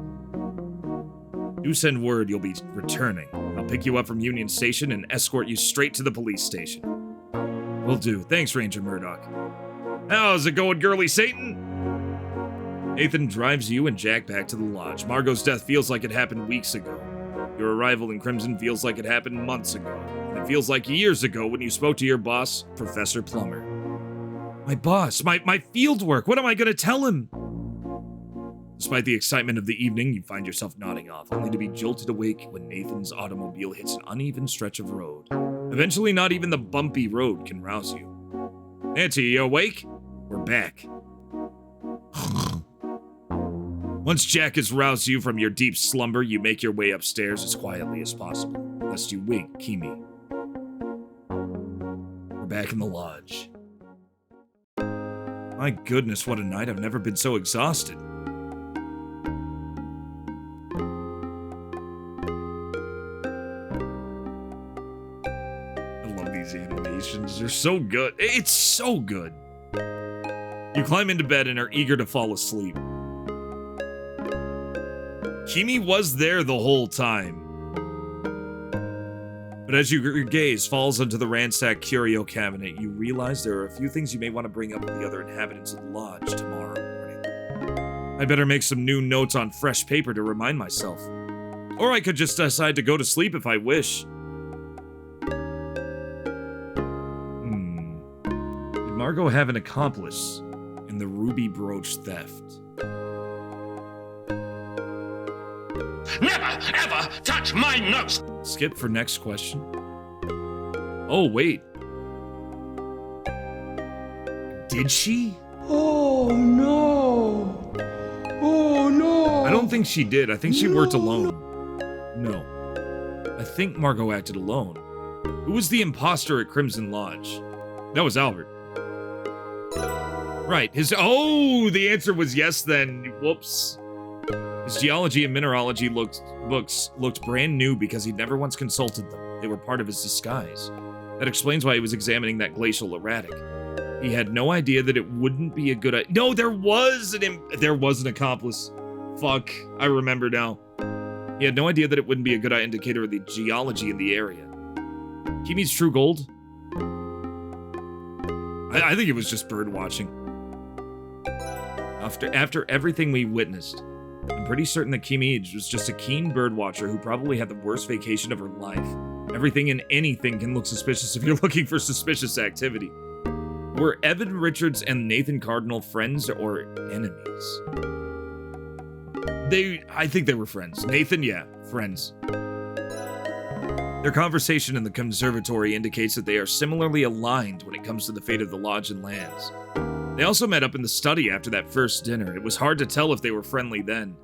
Speaker 7: Do send word you'll be returning. I'll pick you up from Union Station and escort you straight to the police station. Will do. Thanks, Ranger Murdoch. How's it going, girly Satan? Nathan drives you and Jack back to the lodge. Margot's death feels like it happened weeks ago. Your arrival in Crimson feels like it happened months ago. And it feels like years ago when you spoke to your boss, Professor Plummer. My boss, my field work, what am I gonna tell him? Despite the excitement of the evening, you find yourself nodding off, only to be jolted awake when Nathan's automobile hits an uneven stretch of road. Eventually, not even the bumpy road can rouse you. Nancy, you awake? We're back. Once Jack has roused you from your deep slumber, you make your way upstairs as quietly as possible, lest you wake Kimi. We're back in the lodge. My goodness, what a night. I've never been so exhausted. I love these animations. They're so good. It's so good. You climb into bed and are eager to fall asleep. Kimi was there the whole time. But as your gaze falls onto the ransacked curio cabinet, you realize there are a few things you may want to bring up with the other inhabitants of the lodge tomorrow morning. I better make some new notes on fresh paper to remind myself. Or I could just decide to go to sleep if I wish. Did Margot have an accomplice in the ruby brooch theft?
Speaker 10: Never, ever touch my notes!
Speaker 7: Skip for next question. Oh, wait. Did she?
Speaker 11: Oh, no. Oh, no.
Speaker 7: I don't think she did. I think she worked alone. No. I think Margot acted alone. Who was the imposter at Crimson Lodge? That was Albert. Right. Oh, the answer was yes then. Whoops. His geology and mineralogy books looked brand new because he'd never once consulted them. They were part of his disguise. That explains why he was examining that glacial erratic. He had no idea that it wouldn't be a good idea. No, there was an accomplice. Fuck, I remember now. He had no idea that it wouldn't be a good indicator of the geology in the area. Kimi's true gold? I think it was just bird watching. After everything we witnessed, I'm pretty certain that Kimi was just a keen birdwatcher who probably had the worst vacation of her life. Everything and anything can look suspicious if you're looking for suspicious activity. Were Evan Richards and Nathan Cardinal friends or enemies? I think they were friends. Nathan, yeah, friends. Their conversation in the conservatory indicates that they are similarly aligned when it comes to the fate of the lodge and lands. They also met up in the study after that first dinner. It was hard to tell if they were friendly then.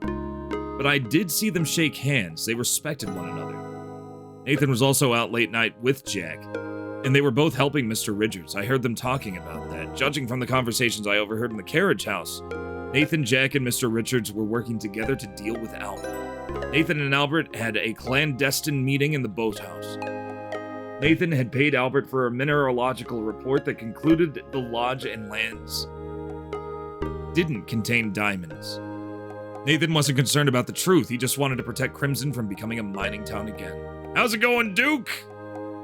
Speaker 7: But I did see them shake hands. They respected one another. Nathan was also out late night with Jack, and they were both helping Mr. Richards. I heard them talking about that. Judging from the conversations I overheard in the carriage house, Nathan, Jack, and Mr. Richards were working together to deal with Albert. Nathan and Albert had a clandestine meeting in the boathouse. Nathan had paid Albert for a mineralogical report that concluded the lodge and lands didn't contain diamonds. Nathan wasn't concerned about the truth. He just wanted to protect Crimson from becoming a mining town again. How's it going, Duke?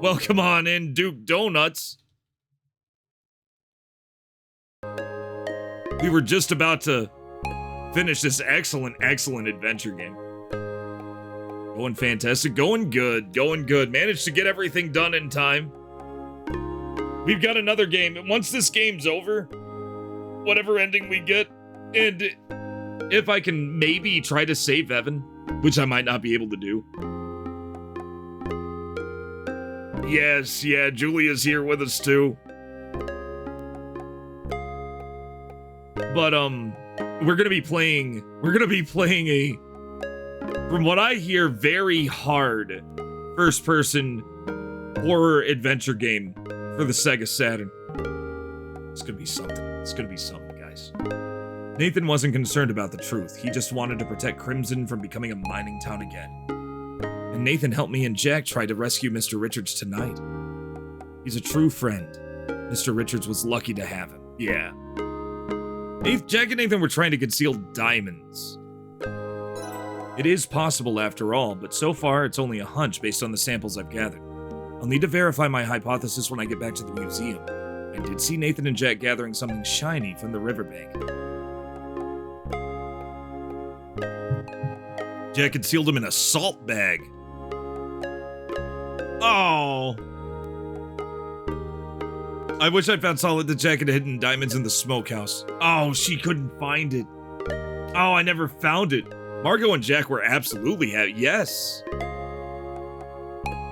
Speaker 7: Welcome on in, Duke Donuts. We were just about to finish this excellent adventure game. Going fantastic, going good. Managed to get everything done in time. We've got another game, and once this game's over, whatever ending we get, and if I can maybe try to save Evan, which I might not be able to do. Yes, yeah, Julia's here with us too. But, we're gonna be playing a, from what I hear, very hard first-person horror adventure game for the Sega Saturn. It's gonna be something. It's gonna be something, guys. Nathan wasn't concerned about the truth. He just wanted to protect Crimson from becoming a mining town again. And Nathan helped me and Jack try to rescue Mr. Richards tonight. He's a true friend. Mr. Richards was lucky to have him. Yeah. Jack and Nathan were trying to conceal diamonds. It is possible after all, but so far it's only a hunch based on the samples I've gathered. I'll need to verify my hypothesis when I get back to the museum. I did see Nathan and Jack gathering something shiny from the riverbank. Jack concealed him in a salt bag. Oh. I wish I'd found Solid that Jack had hidden diamonds in the smokehouse. Oh, she couldn't find it. Oh, I never found it. Margot and Jack were absolutely yes.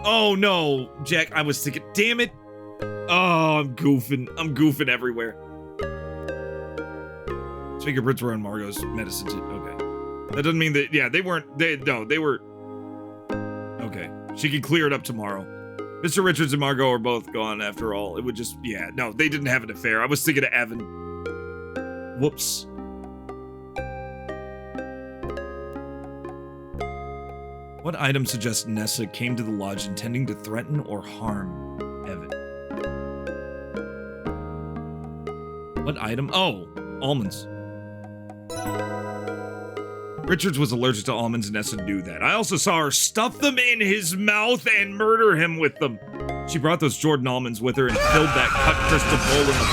Speaker 7: Oh no, Jack, I was thinking, damn it. Oh, I'm goofing. I'm goofing everywhere. His fingerprints were on Margot's medicine. Okay. That doesn't mean that, yeah, they were. Okay. She can clear it up tomorrow. Mr. Richards and Margot are both gone after all. It would just, yeah, no, they didn't have an affair. I was thinking of Evan. Whoops. What item suggests Nessa came to the lodge intending to threaten or harm Evan? What item? Oh, almonds. Richards was allergic to almonds and Nessa knew that. I also saw her stuff them in his mouth and murder him with them. She brought those Jordan almonds with her and filled that cut crystal bowl in the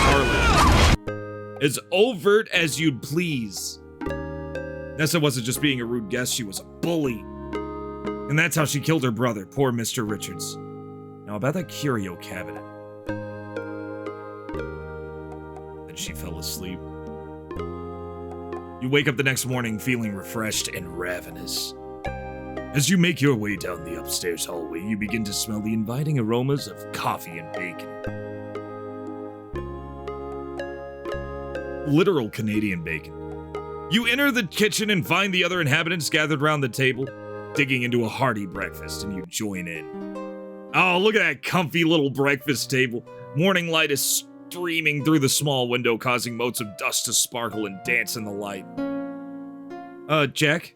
Speaker 7: parlor. As overt as you'd please. Nessa wasn't just being a rude guest, she was a bully. And that's how she killed her brother, poor Mr. Richards. Now about that curio cabinet. Then she fell asleep. You wake up the next morning feeling refreshed and ravenous. As you make your way down the upstairs hallway, you begin to smell the inviting aromas of coffee and bacon. Literal Canadian bacon. You enter the kitchen and find the other inhabitants gathered around the table, digging into a hearty breakfast, and you join in. Oh, look at that comfy little breakfast table. Morning light is streaming through the small window, causing motes of dust to sparkle and dance in the light. Jack?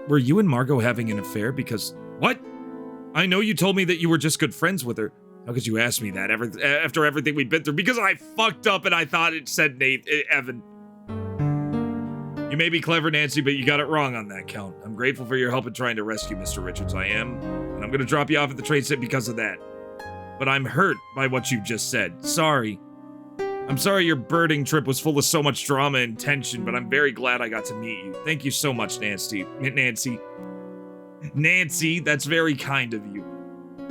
Speaker 7: Were you and Margot having an affair? Because... What? I know you told me that you were just good friends with her. How could you ask me that after everything we've been through? Because I fucked up and I thought it said Evan. You may be clever, Nancy, but you got it wrong on that count. I'm grateful for your help in trying to rescue Mr. Richards. I am. And I'm going to drop you off at the train station because of that. But I'm hurt by what you just said. Sorry. I'm sorry your birding trip was full of so much drama and tension, but I'm very glad I got to meet you. Thank you so much, Nancy. Nancy, that's very kind of you.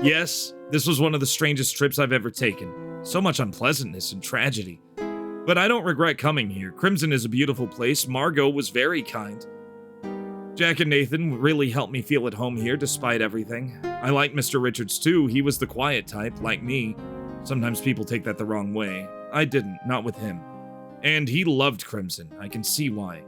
Speaker 7: Yes, this was one of the strangest trips I've ever taken. So much unpleasantness and tragedy. But I don't regret coming here. Crimson is a beautiful place. Margot was very kind. Jack and Nathan really helped me feel at home here despite everything. I like Mr. Richards too. He was the quiet type, like me. Sometimes people take that the wrong way. I didn't, not with him. And he loved Crimson. I can see why.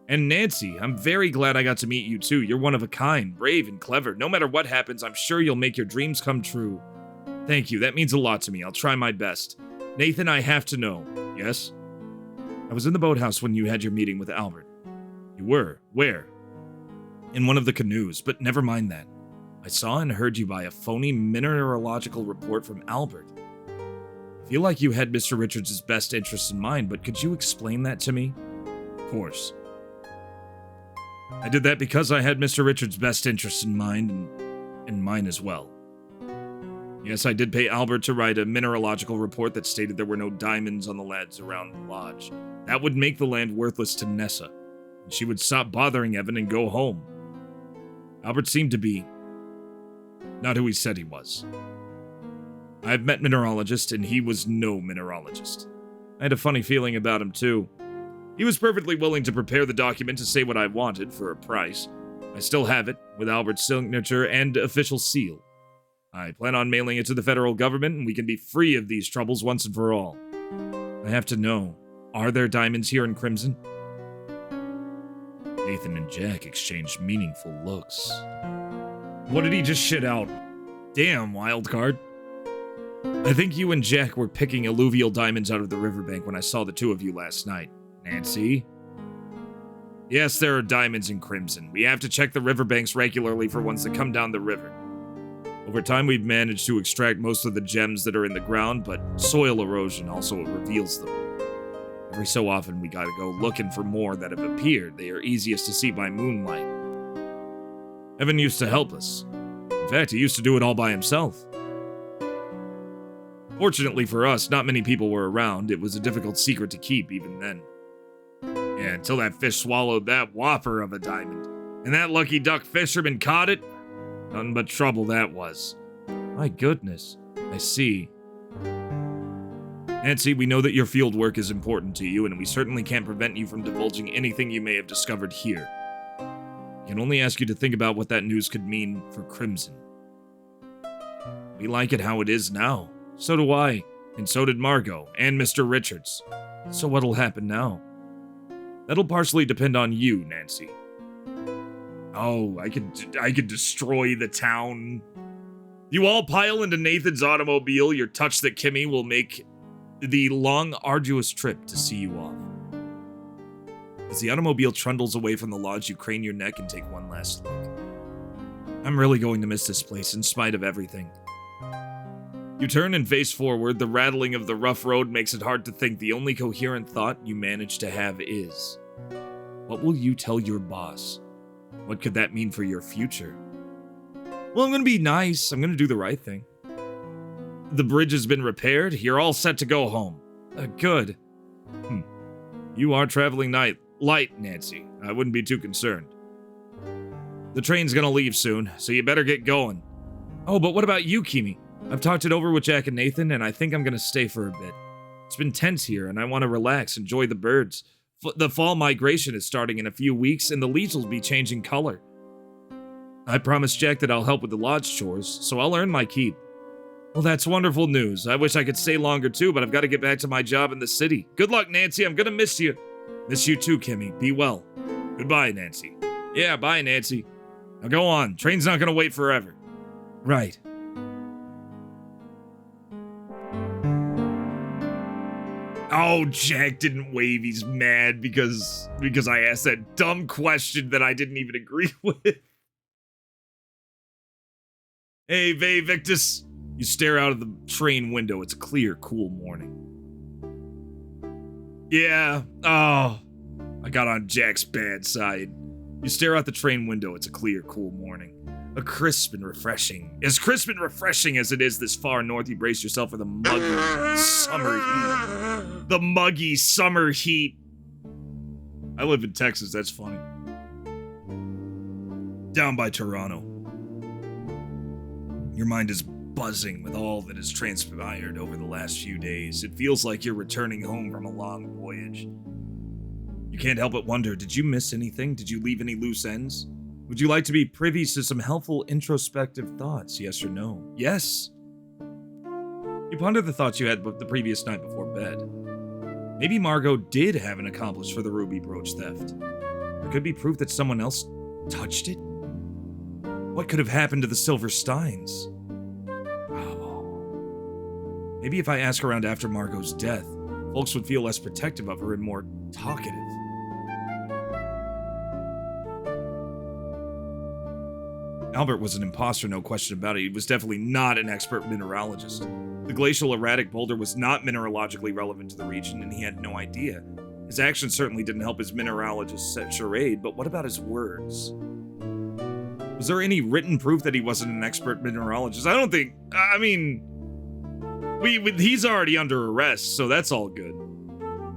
Speaker 7: And Nancy, I'm very glad I got to meet you too. You're one of a kind, brave and clever. No matter what happens, I'm sure you'll make your dreams come true. Thank you, that means a lot to me. I'll try my best. Nathan, I have to know. Yes? I was in the boathouse when you had your meeting with Albert. You were? Where? In one of the canoes, but never mind that. I saw and heard you buy a phony mineralogical report from Albert. I feel like you had Mr. Richards' best interests in mind, but could you explain that to me? Of course. I did that because I had Mr. Richards' best interests in mind, and mine as well. Yes, I did pay Albert to write a mineralogical report that stated there were no diamonds on the lands around the lodge. That would make the land worthless to Nessa, and she would stop bothering Evan and go home. Albert seemed to be not who he said he was. I've met mineralogists, and he was no mineralogist. I had a funny feeling about him, too. He was perfectly willing to prepare the document to say what I wanted for a price. I still have it, with Albert's signature and official seal. I plan on mailing it to the federal government, and we can be free of these troubles once and for all. I have to know, are there diamonds here in Crimson? Nathan and Jack exchanged meaningful looks. What did he just shit out? Damn, wild card. I think you and Jack were picking alluvial diamonds out of the riverbank when I saw the two of you last night. Nancy? Yes, there are diamonds in Crimson. We have to check the riverbanks regularly for ones that come down the river. Over time, we've managed to extract most of the gems that are in the ground, but soil erosion also reveals them. Every so often, we gotta go looking for more that have appeared. They are easiest to see by moonlight. Evan used to help us. In fact, he used to do it all by himself. Fortunately for us, not many people were around. It was a difficult secret to keep even then. Yeah, until that fish swallowed that whopper of a diamond. And that lucky duck fisherman caught it. Nothing but trouble that was. My goodness. I see. Nancy, we know that your field work is important to you, and we certainly can't prevent you from divulging anything you may have discovered here. I can only ask you to think about what that news could mean for Crimson. We like it how it is now. So do I, and so did Margot, and Mr. Richards. So what'll happen now? That'll partially depend on you, Nancy. Oh, I could destroy the town. You all pile into Nathan's automobile, your touch that Kimmy will make the long, arduous trip to see you off. As the automobile trundles away from the lodge, you crane your neck and take one last look. I'm really going to miss this place in spite of everything. You turn and face forward. The rattling of the rough road makes it hard to think. The only coherent thought you manage to have is, what will you tell your boss? What could that mean for your future? Well, I'm going to be nice. I'm going to do the right thing. The bridge has been repaired. You're all set to go home. Good. You are traveling light, Nancy. I wouldn't be too concerned. The train's going to leave soon, so you better get going. Oh, but what about you, Kimi? I've talked it over with Jack and Nathan, and I think I'm going to stay for a bit. It's been tense here, and I want to relax, enjoy the birds. The fall migration is starting in a few weeks, and the leaves will be changing color. I promised Jack that I'll help with the lodge chores, so I'll earn my keep. Well, that's wonderful news. I wish I could stay longer too, but I've got to get back to my job in the city. Good luck, Nancy. I'm going to miss you. Miss you too, Kimmy. Be well. Goodbye, Nancy. Yeah, bye, Nancy. Now go on. Train's not going to wait forever. Right. Oh, Jack didn't wave. He's mad because I asked that dumb question that I didn't even agree with. Hey, Ve Victus. You stare out of the train window. It's a clear, cool morning. Yeah. Oh, I got on Jack's bad side. You stare out the train window. It's a clear, cool morning. A crisp and refreshing. As crisp and refreshing as it is this far north, you brace yourself for the muggy summer heat. The muggy summer heat. I live in Texas, that's funny. Down by Toronto. Your mind is buzzing with all that has transpired over the last few days. It feels like you're returning home from a long voyage. You can't help but wonder, did you miss anything? Did you leave any loose ends? Would you like to be privy to some helpful introspective thoughts, yes or no? Yes. You ponder the thoughts you had the previous night before bed. Maybe Margot did have an accomplice for the ruby brooch theft. There could be proof that someone else touched it. What could have happened to the Silver Steins? Oh. Maybe if I ask around after Margot's death, folks would feel less protective of her and more talkative. Albert was an imposter, no question about it. He was definitely not an expert mineralogist. The glacial erratic boulder was not mineralogically relevant to the region, and he had no idea. His actions certainly didn't help his mineralogist set charade, but what about his words? Was there any written proof that he wasn't an expert mineralogist? I don't think... I mean... he's already under arrest, so that's all good.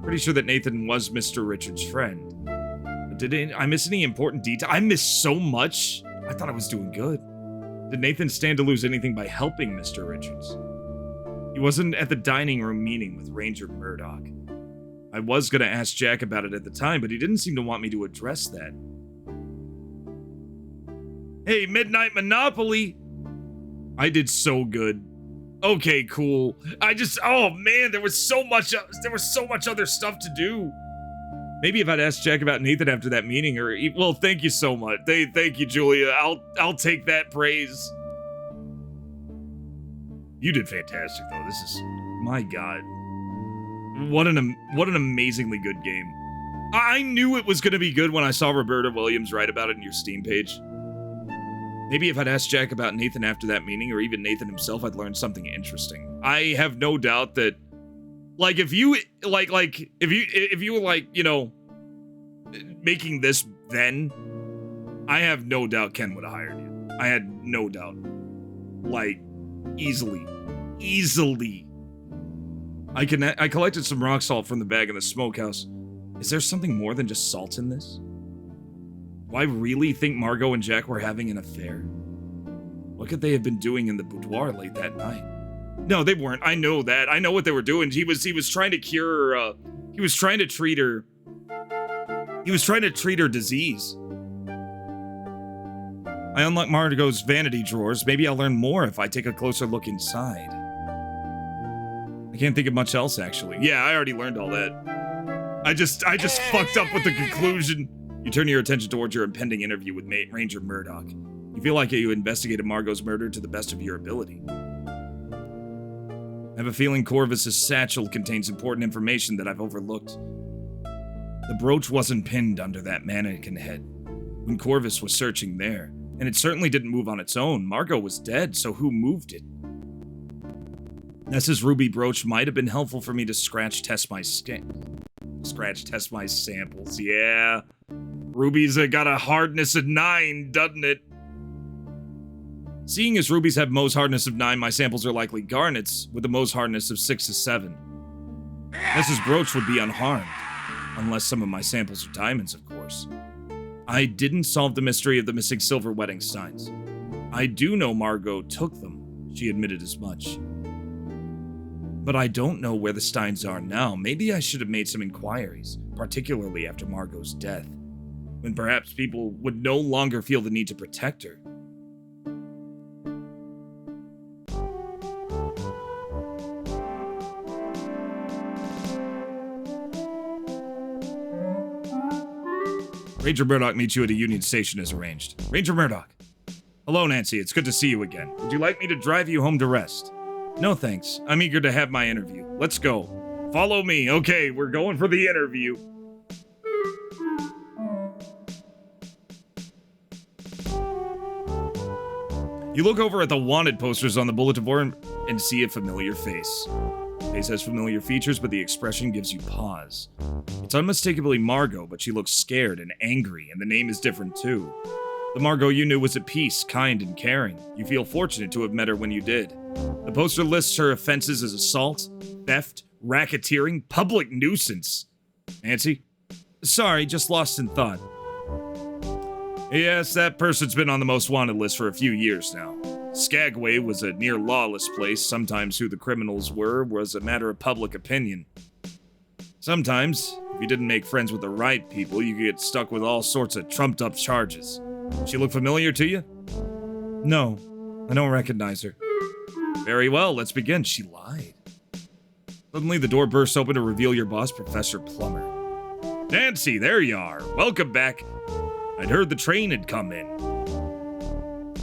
Speaker 7: Pretty sure that Nathan was Mr. Richards' friend. But did I miss any important detail? I missed so much. I thought I was doing good. Did Nathan stand to lose anything by helping Mr. Richards? He wasn't at the dining room meeting with Ranger Murdoch. I was going to ask Jack about it at the time, but he didn't seem to want me to address that. Hey, Midnight Monopoly! I did so good. Okay, cool. Oh man, there was so much other stuff to do. Maybe if I'd asked Jack about Nathan after that meeting, well, thank you so much. Thank you, Julia. I'll take that praise. You did fantastic, though. This is, my God, what an amazingly good game. I knew it was going to be good when I saw Roberta Williams write about it in your Steam page. Maybe if I'd asked Jack about Nathan after that meeting, or even Nathan himself, I'd learned something interesting. I have no doubt that, like, if you were like, you know, making this then, I have no doubt Ken would have hired you. I had no doubt. Like, easily. I collected some rock salt from the bag in the smokehouse. Is there something more than just salt in this? Do I really think Margot and Jack were having an affair? What could they have been doing in the boudoir late that night? No, they weren't. I know that. I know what they were doing. He was trying to cure her, he was trying to treat her. He was trying to treat her disease. I unlocked Margot's vanity drawers. Maybe I'll learn more if I take a closer look inside. I can't think of much else, actually. Yeah, I already learned all that. I just fucked up with the conclusion. You turn your attention towards your impending interview with Ranger Murdoch. You feel like you investigated Margot's murder to the best of your ability. I have a feeling Corvus's satchel contains important information that I've overlooked. The brooch wasn't pinned under that mannequin head when Corvus was searching there, and it certainly didn't move on its own. Margot was dead, so who moved it? Nessa's ruby brooch might have been helpful for me to scratch test my samples. Yeah. Rubies got a hardness of 9, doesn't it? Seeing as rubies have Mohs hardness of 9, my samples are likely garnets with a Mohs hardness of 6 to 7. Nessa's brooch would be unharmed, unless some of my samples are diamonds, of course. I didn't solve the mystery of the missing silver wedding steins. I do know Margot took them. She admitted as much. But I don't know where the steins are now. Maybe I should have made some inquiries, particularly after Margot's death, when perhaps people would no longer feel the need to protect her. Ranger Murdoch meets you at a Union Station as arranged. Ranger Murdoch. Hello, Nancy. It's good to see you again. Would you like me to drive you home to rest? No, thanks. I'm eager to have my interview. Let's go. Follow me. Okay, we're going for the interview. You look over at the wanted posters on the bulletin board and see a familiar face. The face has familiar features, but the expression gives you pause. It's unmistakably Margot, but she looks scared and angry, and the name is different too. The Margot you knew was at peace, kind, and caring. You feel fortunate to have met her when you did. The poster lists her offenses as assault, theft, racketeering, public nuisance. Nancy? Sorry, just lost in thought. Yes, that person's been on the most wanted list for a few years now. Skagway was a near lawless place. Sometimes who the criminals were was a matter of public opinion. Sometimes, if you didn't make friends with the right people, you could get stuck with all sorts of trumped-up charges. She look familiar to you? No, I don't recognize her. Very well, let's begin. She lied. Suddenly, the door bursts open to reveal your boss, Professor Plummer. Nancy, there you are. Welcome back. I'd heard the train had come in.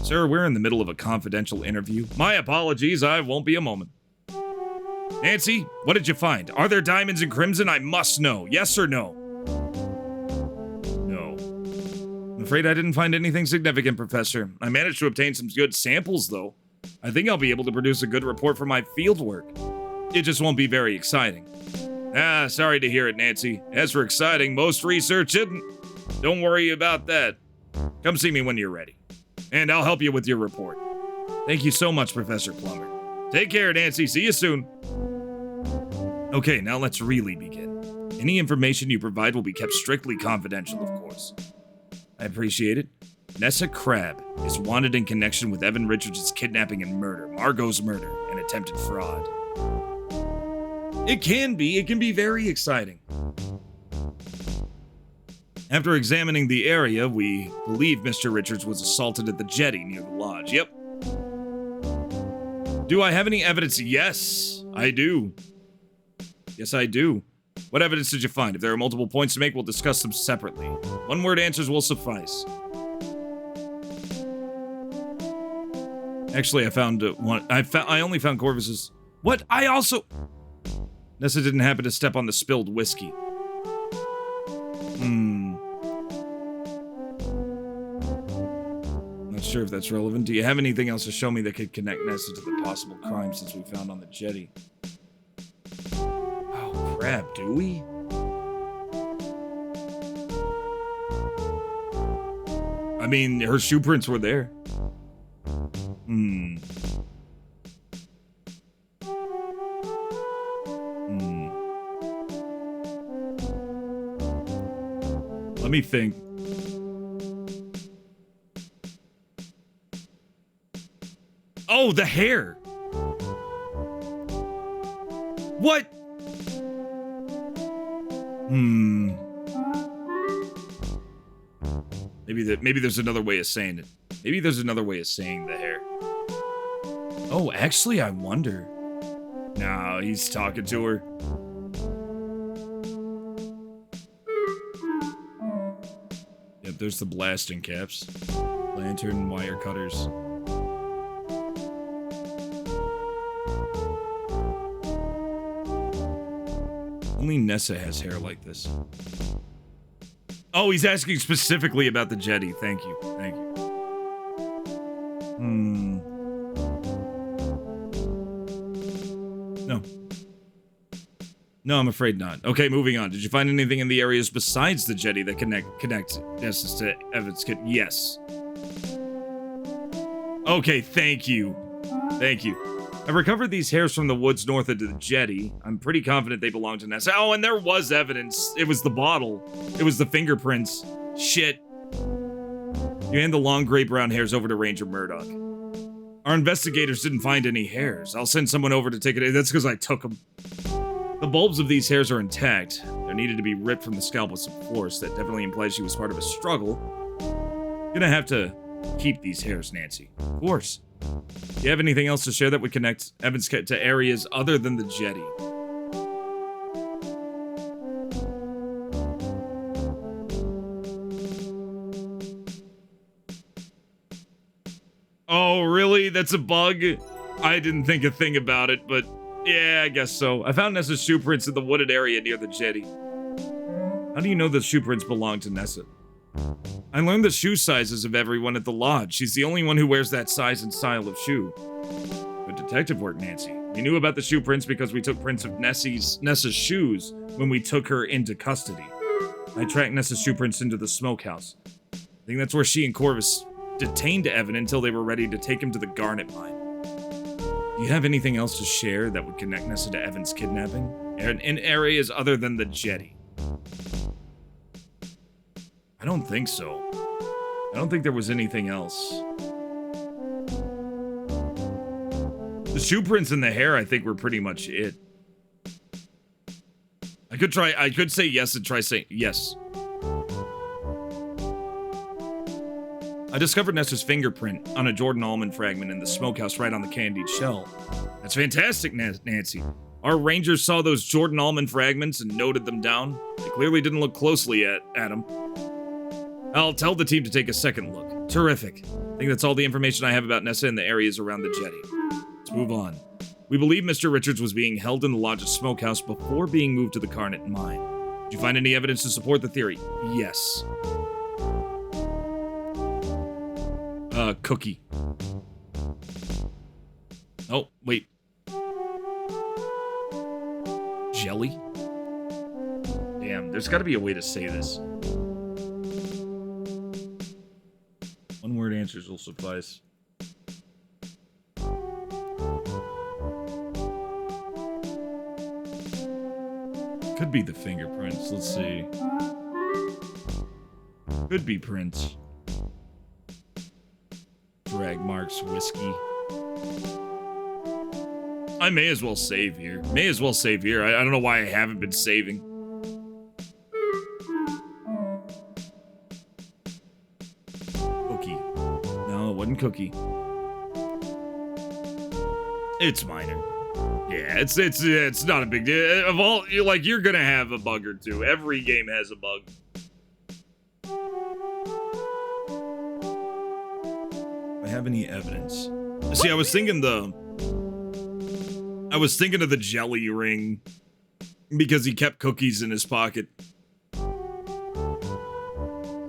Speaker 7: Sir, we're in the middle of a confidential interview. My apologies, I won't be a moment. Nancy, what did you find? Are there diamonds in Crimson? I must know. Yes or no? No. I'm afraid I didn't find anything significant, Professor. I managed to obtain some good samples, though. I think I'll be able to produce a good report for my fieldwork. It just won't be very exciting. Sorry to hear it, Nancy. As for exciting, most research isn't. Don't worry about that. Come see me when you're ready. And I'll help you with your report. Thank you so much, Professor Plummer. Take care, Nancy. See you soon. Okay, now let's really begin. Any information you provide will be kept strictly confidential, of course. I appreciate it. Nessa Crabbe is wanted in connection with Evan Richards' kidnapping and murder, Margot's murder, and attempted fraud. It can be very exciting. After examining the area, we believe Mr. Richards was assaulted at the jetty near the lodge. Yep. Do I have any evidence? Yes, I do. Yes, I do. What evidence did you find? If there are multiple points to make, we'll discuss them separately. One-word answers will suffice. Actually, I found one. I only found Corvus's. What? I also. Nessa didn't happen to step on the spilled whiskey. Not sure if that's relevant. Do you have anything else to show me that could connect Nessa to the possible crime since we found on the jetty? Oh, crap, do we? I mean, her shoe prints were there. Let me think. Oh, the hair. What? Maybe there's another way of saying it. Maybe there's another way of saying the hair. Oh, actually, I wonder. No, he's talking to her. Yep, there's the blasting caps. Lantern, wire cutters. Only Nessa has hair like this. Oh, he's asking specifically about the jetty. Thank you. Thank you. No. No, I'm afraid not. Okay, moving on. Did you find anything in the areas besides the jetty that connects Nessa to Evans' kit? Yes. Okay, thank you. Thank you. I recovered these hairs from the woods north of the jetty. I'm pretty confident they belong to Nessa. Oh, and there was evidence. It was the bottle. It was the fingerprints. Shit. You hand the long gray brown hairs over to Ranger Murdoch. Our investigators didn't find any hairs. I'll send someone over to take it. That's because I took them. The bulbs of these hairs are intact. They needed to be ripped from the scalp with some force. That definitely implies she was part of a struggle. Gonna have to keep these hairs, Nancy. Of course. Do you have anything else to share that would connect Evans' kit to areas other than the jetty? Oh, really? That's a bug? I didn't think a thing about it, but yeah, I guess so. I found Nessa's shoe prints in the wooded area near the jetty. How do you know the shoe prints belong to Nessa? I learned the shoe sizes of everyone at the lodge. She's the only one who wears that size and style of shoe. Good detective work, Nancy. We knew about the shoe prints because we took prints of Nessa's shoes when we took her into custody. I tracked Nessa's shoe prints into the smokehouse. I think that's where she and Corvus detained Evan until they were ready to take him to the Garnet Mine. Do you have anything else to share that would connect Nessa to Evan's kidnapping? In areas other than the jetty? I don't think so. I don't think there was anything else. The shoe prints and the hair, I think, were pretty much it. I could say yes and try saying yes. I discovered Nessa's fingerprint on a Jordan Allman fragment in the smokehouse right on the candied shell. That's fantastic, Nancy. Our rangers saw those Jordan Allman fragments and noted them down. They clearly didn't look closely at them. I'll tell the team to take a second look. Terrific. I think that's all the information I have about Nessa in the areas around the jetty. Let's move on. We believe Mr. Richards was being held in the lodge's smokehouse before being moved to the Garnet Mine. Did you find any evidence to support the theory? Yes. Cookie. Oh, wait. Jelly? Damn, there's gotta be a way to say this. One-word answers will suffice. Could be the fingerprints. Let's see. Could be prints. Drag marks, whiskey. I may as well save here. I don't know why I haven't been saving. Cookie. No, it wasn't cookie. It's minor. Yeah, it's not a big deal. Of all, you're gonna have a bug or two. Every game has a bug. I have any evidence? See, I was thinking of the jelly ring because he kept cookies in his pocket.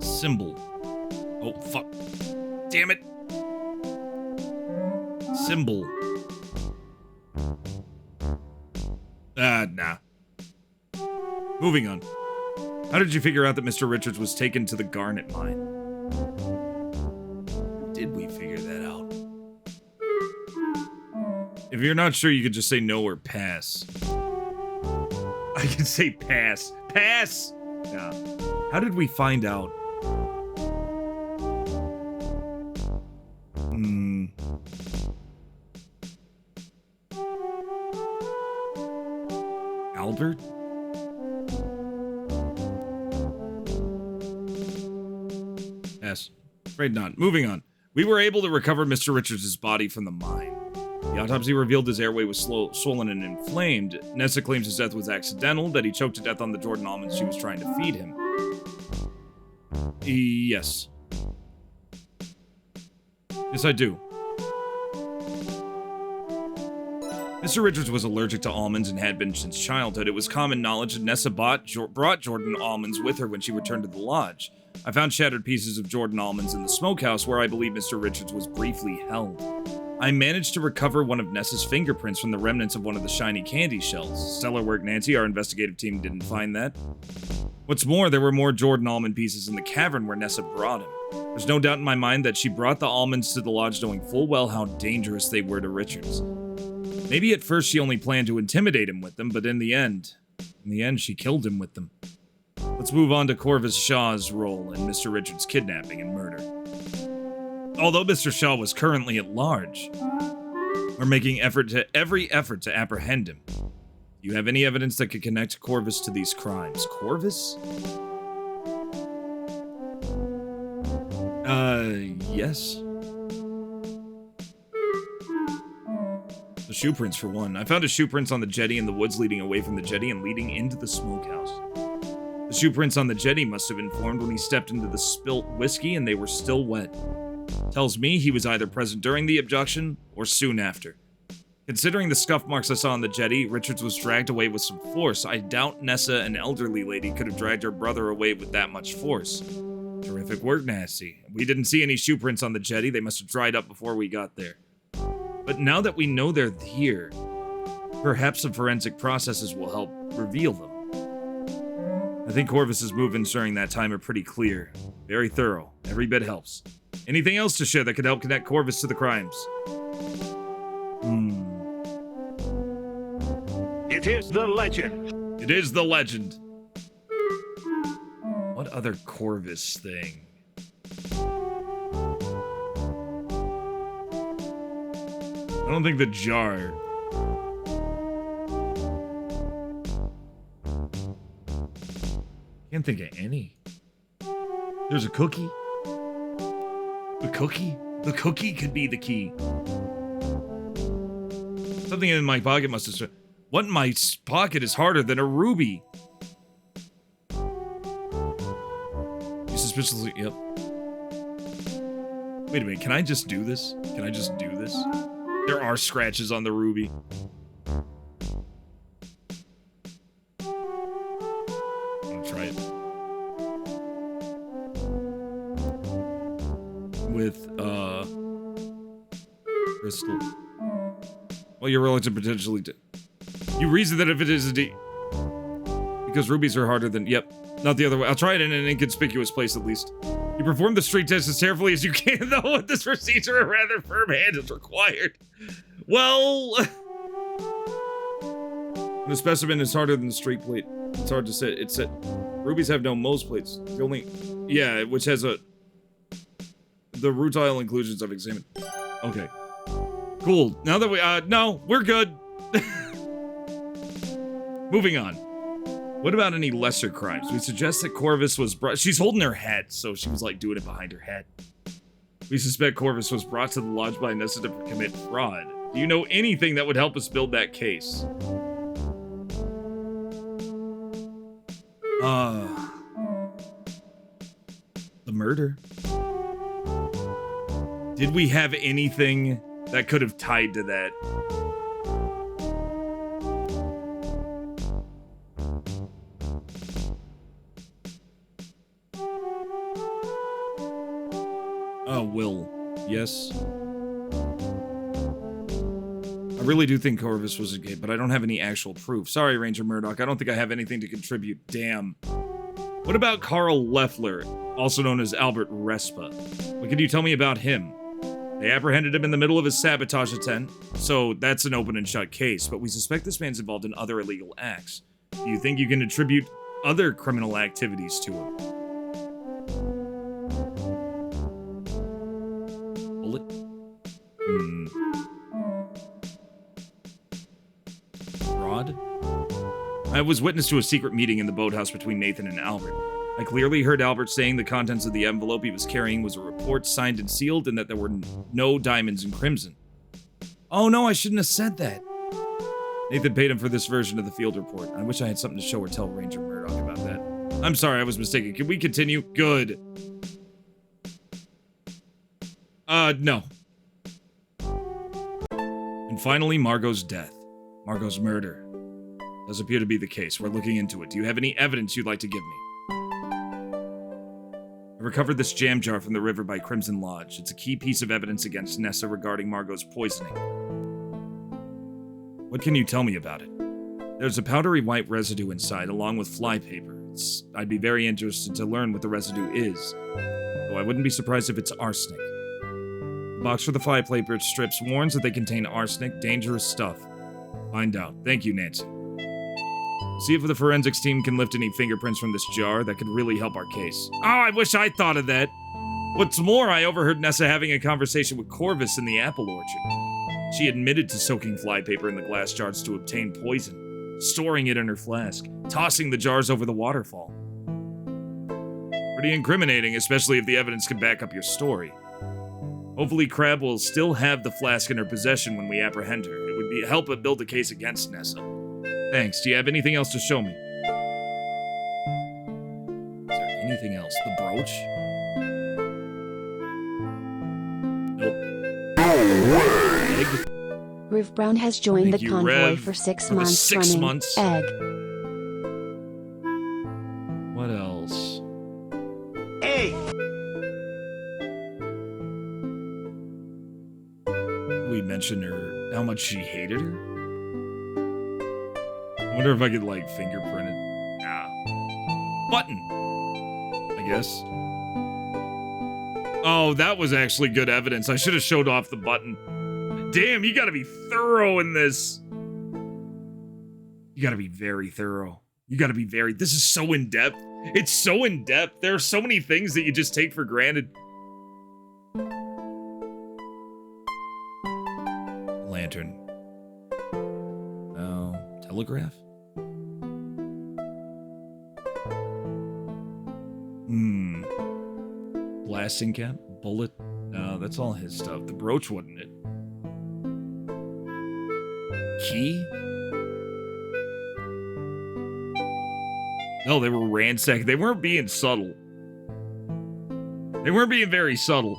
Speaker 7: Symbol. Oh, fuck. Damn it. Symbol. Nah. Moving on. How did you figure out that Mr. Richards was taken to the Garnet Mine? Did we figure that out? If you're not sure, you could just say no or pass. I can say pass. Pass! Yeah. How did we find out? Albert? Yes. Afraid not. Moving on. We were able to recover Mr. Richards' body from the mine. The autopsy revealed his airway was swollen and inflamed. Nessa claims his death was accidental, that he choked to death on the Jordan almonds she was trying to feed him. Yes. Yes, I do. Mr. Richards was allergic to almonds and had been since childhood. It was common knowledge that Nessa brought Jordan almonds with her when she returned to the lodge. I found shattered pieces of Jordan almonds in the smokehouse where I believe Mr. Richards was briefly held. I managed to recover one of Nessa's fingerprints from the remnants of one of the shiny candy shells. Stellar work, Nancy. Our investigative team didn't find that. What's more, there were more Jordan almond pieces in the cavern where Nessa brought him. There's no doubt in my mind that she brought the almonds to the lodge knowing full well how dangerous they were to Richards. Maybe at first she only planned to intimidate him with them, but in the end, she killed him with them. Let's move on to Corvus Shaw's role in Mr. Richards' kidnapping and murder. Although Mr. Shaw was currently at large, we're making every effort to apprehend him. Do you have any evidence that could connect Corvus to these crimes? Corvus? Yes. The shoe prints, for one. I found his shoe prints on the jetty in the woods leading away from the jetty and leading into the smokehouse. The shoe prints on the jetty must have been formed when he stepped into the spilt whiskey and they were still wet. Tells me he was either present during the abduction or soon after. Considering the scuff marks I saw on the jetty, Richards was dragged away with some force. I doubt Nessa, an elderly lady, could have dragged her brother away with that much force. Terrific work, Nancy. We didn't see any shoe prints on the jetty. They must have dried up before we got there. But now that we know they're here, perhaps some forensic processes will help reveal them. I think Corvus's movements during that time are pretty clear. Very thorough. Every bit helps. Anything else to share that could help connect Corvus to the crimes?
Speaker 10: It is the legend.
Speaker 7: It is the legend. What other Corvus thing? I don't think the jar. Can't think of any. There's a cookie. The cookie? The cookie could be the key. Something in my pocket must have... What in my pocket is harder than a ruby? You suspiciously... Yep. Wait a minute, can I just do this? Can I just do this? There are scratches on the ruby. I'm gonna try it. With, crystal. Well, you're willing to potentially... You reason that if it is a D... Because rubies are harder than... Yep. Not the other way. I'll try it in an inconspicuous place at least. You perform the street test as carefully as you can, though with this procedure a rather firm hand is required. Well... The specimen is harder than the street plate. It's hard to say. It's said... Rubies have no Mohs plates. The only... Yeah, which has a... The rutile inclusions I've examined. Okay. Cool. Now that we... no, we're good. Moving on. What about any lesser crimes? We suggest that Corvus was brought... She's holding her head, so she was, like, doing it behind her head. We suspect Corvus was brought to the lodge by Nessa to commit fraud. Do you know anything that would help us build that case? The murder. Did we have anything that could have tied to that. Will. Yes. I really do think Corvus was a gay, but I don't have any actual proof. Sorry, Ranger Murdoch. I don't think I have anything to contribute. Damn. What about Carl Leffler, also known as Albert Respa? What can you tell me about him? They apprehended him in the middle of his sabotage attempt, so that's an open and shut case, but we suspect this man's involved in other illegal acts. Do you think you can attribute other criminal activities to him? Bullet? Rod? I was witness to a secret meeting in the boathouse between Nathan and Albert. I clearly heard Albert saying the contents of the envelope he was carrying was a report signed and sealed and that there were no diamonds in Crimson. Oh no, I shouldn't have said that. Nathan paid him for this version of the field report. I wish I had something to show or tell Ranger Murdoch about that. I'm sorry, I was mistaken. Can we continue? Good. No. And finally, Margot's death. Margot's murder. Does appear to be the case. We're looking into it. Do you have any evidence you'd like to give me? I recovered this jam jar from the river by Crimson Lodge. It's a key piece of evidence against Nessa regarding Margot's poisoning. What can you tell me about it? There's a powdery white residue inside, along with flypaper. I'd be very interested to learn what the residue is, though I wouldn't be surprised if it's arsenic. The box for the flypaper strips warns that they contain arsenic, dangerous stuff. Find out. Thank you, Nancy. See if the forensics team can lift any fingerprints from this jar. That could really help our case. Oh, I wish I thought of that. What's more, I overheard Nessa having a conversation with Corvus in the apple orchard. She admitted to soaking flypaper in the glass jars to obtain poison, storing it in her flask, tossing the jars over the waterfall. Pretty incriminating, especially if the evidence can back up your story. Hopefully Crab will still have the flask in her possession when we apprehend her. It would help build a case against Nessa. Thanks. Do you have anything else to show me? Is there anything else? The brooch? Nope. No way! Egg?
Speaker 5: Riv Brown has joined
Speaker 7: Thank
Speaker 5: the
Speaker 7: you,
Speaker 5: convoy
Speaker 7: Rev,
Speaker 5: for 6
Speaker 7: for the
Speaker 5: months
Speaker 7: 6
Speaker 5: running.
Speaker 7: months.
Speaker 5: Egg.
Speaker 7: What else?
Speaker 10: Egg!
Speaker 7: We mentioned her, how much she hated her? I wonder if I could, like, fingerprint it. Nah. Button! I guess. Oh, that was actually good evidence. I should have showed off the button. Damn, you gotta be thorough in this. You gotta be very thorough. You gotta be very... This is so in-depth. It's so in-depth. There are so many things that you just take for granted. Lantern. No. Telegraph? Blasting cap? Bullet? No, that's all his stuff. The brooch wasn't it. Key? No, they were ransacked. They weren't being subtle. They weren't being very subtle.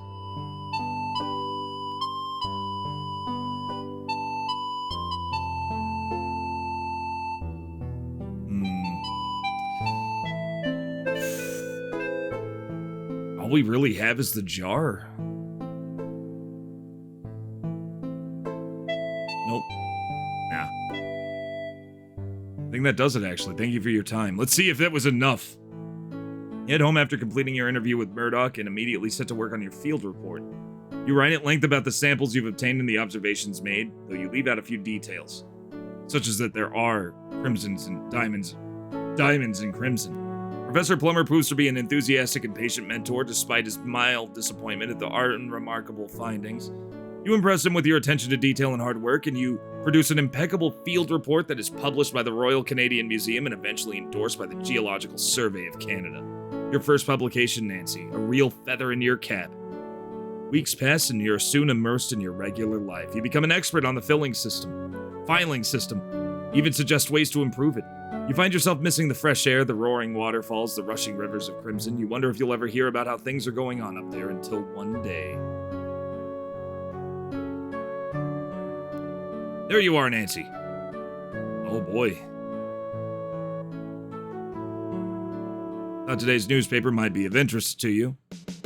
Speaker 7: All we really have is the jar. Nope. Nah. I think that does it, actually. Thank you for your time. Let's see if that was enough. Head home after completing your interview with Murdoch and immediately set to work on your field report. You write at length about the samples you've obtained and the observations made, though you leave out a few details, such as that there are crimsons and diamonds in crimson. Professor Plummer proves to be an enthusiastic and patient mentor despite his mild disappointment at the unremarkable findings. You impress him with your attention to detail and hard work, and you produce an impeccable field report that is published by the Royal Canadian Museum and eventually endorsed by the Geological Survey of Canada. Your first publication, Nancy, a real feather in your cap. Weeks pass and you're soon immersed in your regular life. You become an expert on the filing system, even suggest ways to improve it. You find yourself missing the fresh air, the roaring waterfalls, the rushing rivers of Crimson. You wonder if you'll ever hear about how things are going on up there until one day. There you are, Nancy. Oh boy. Thought today's newspaper might be of interest to you.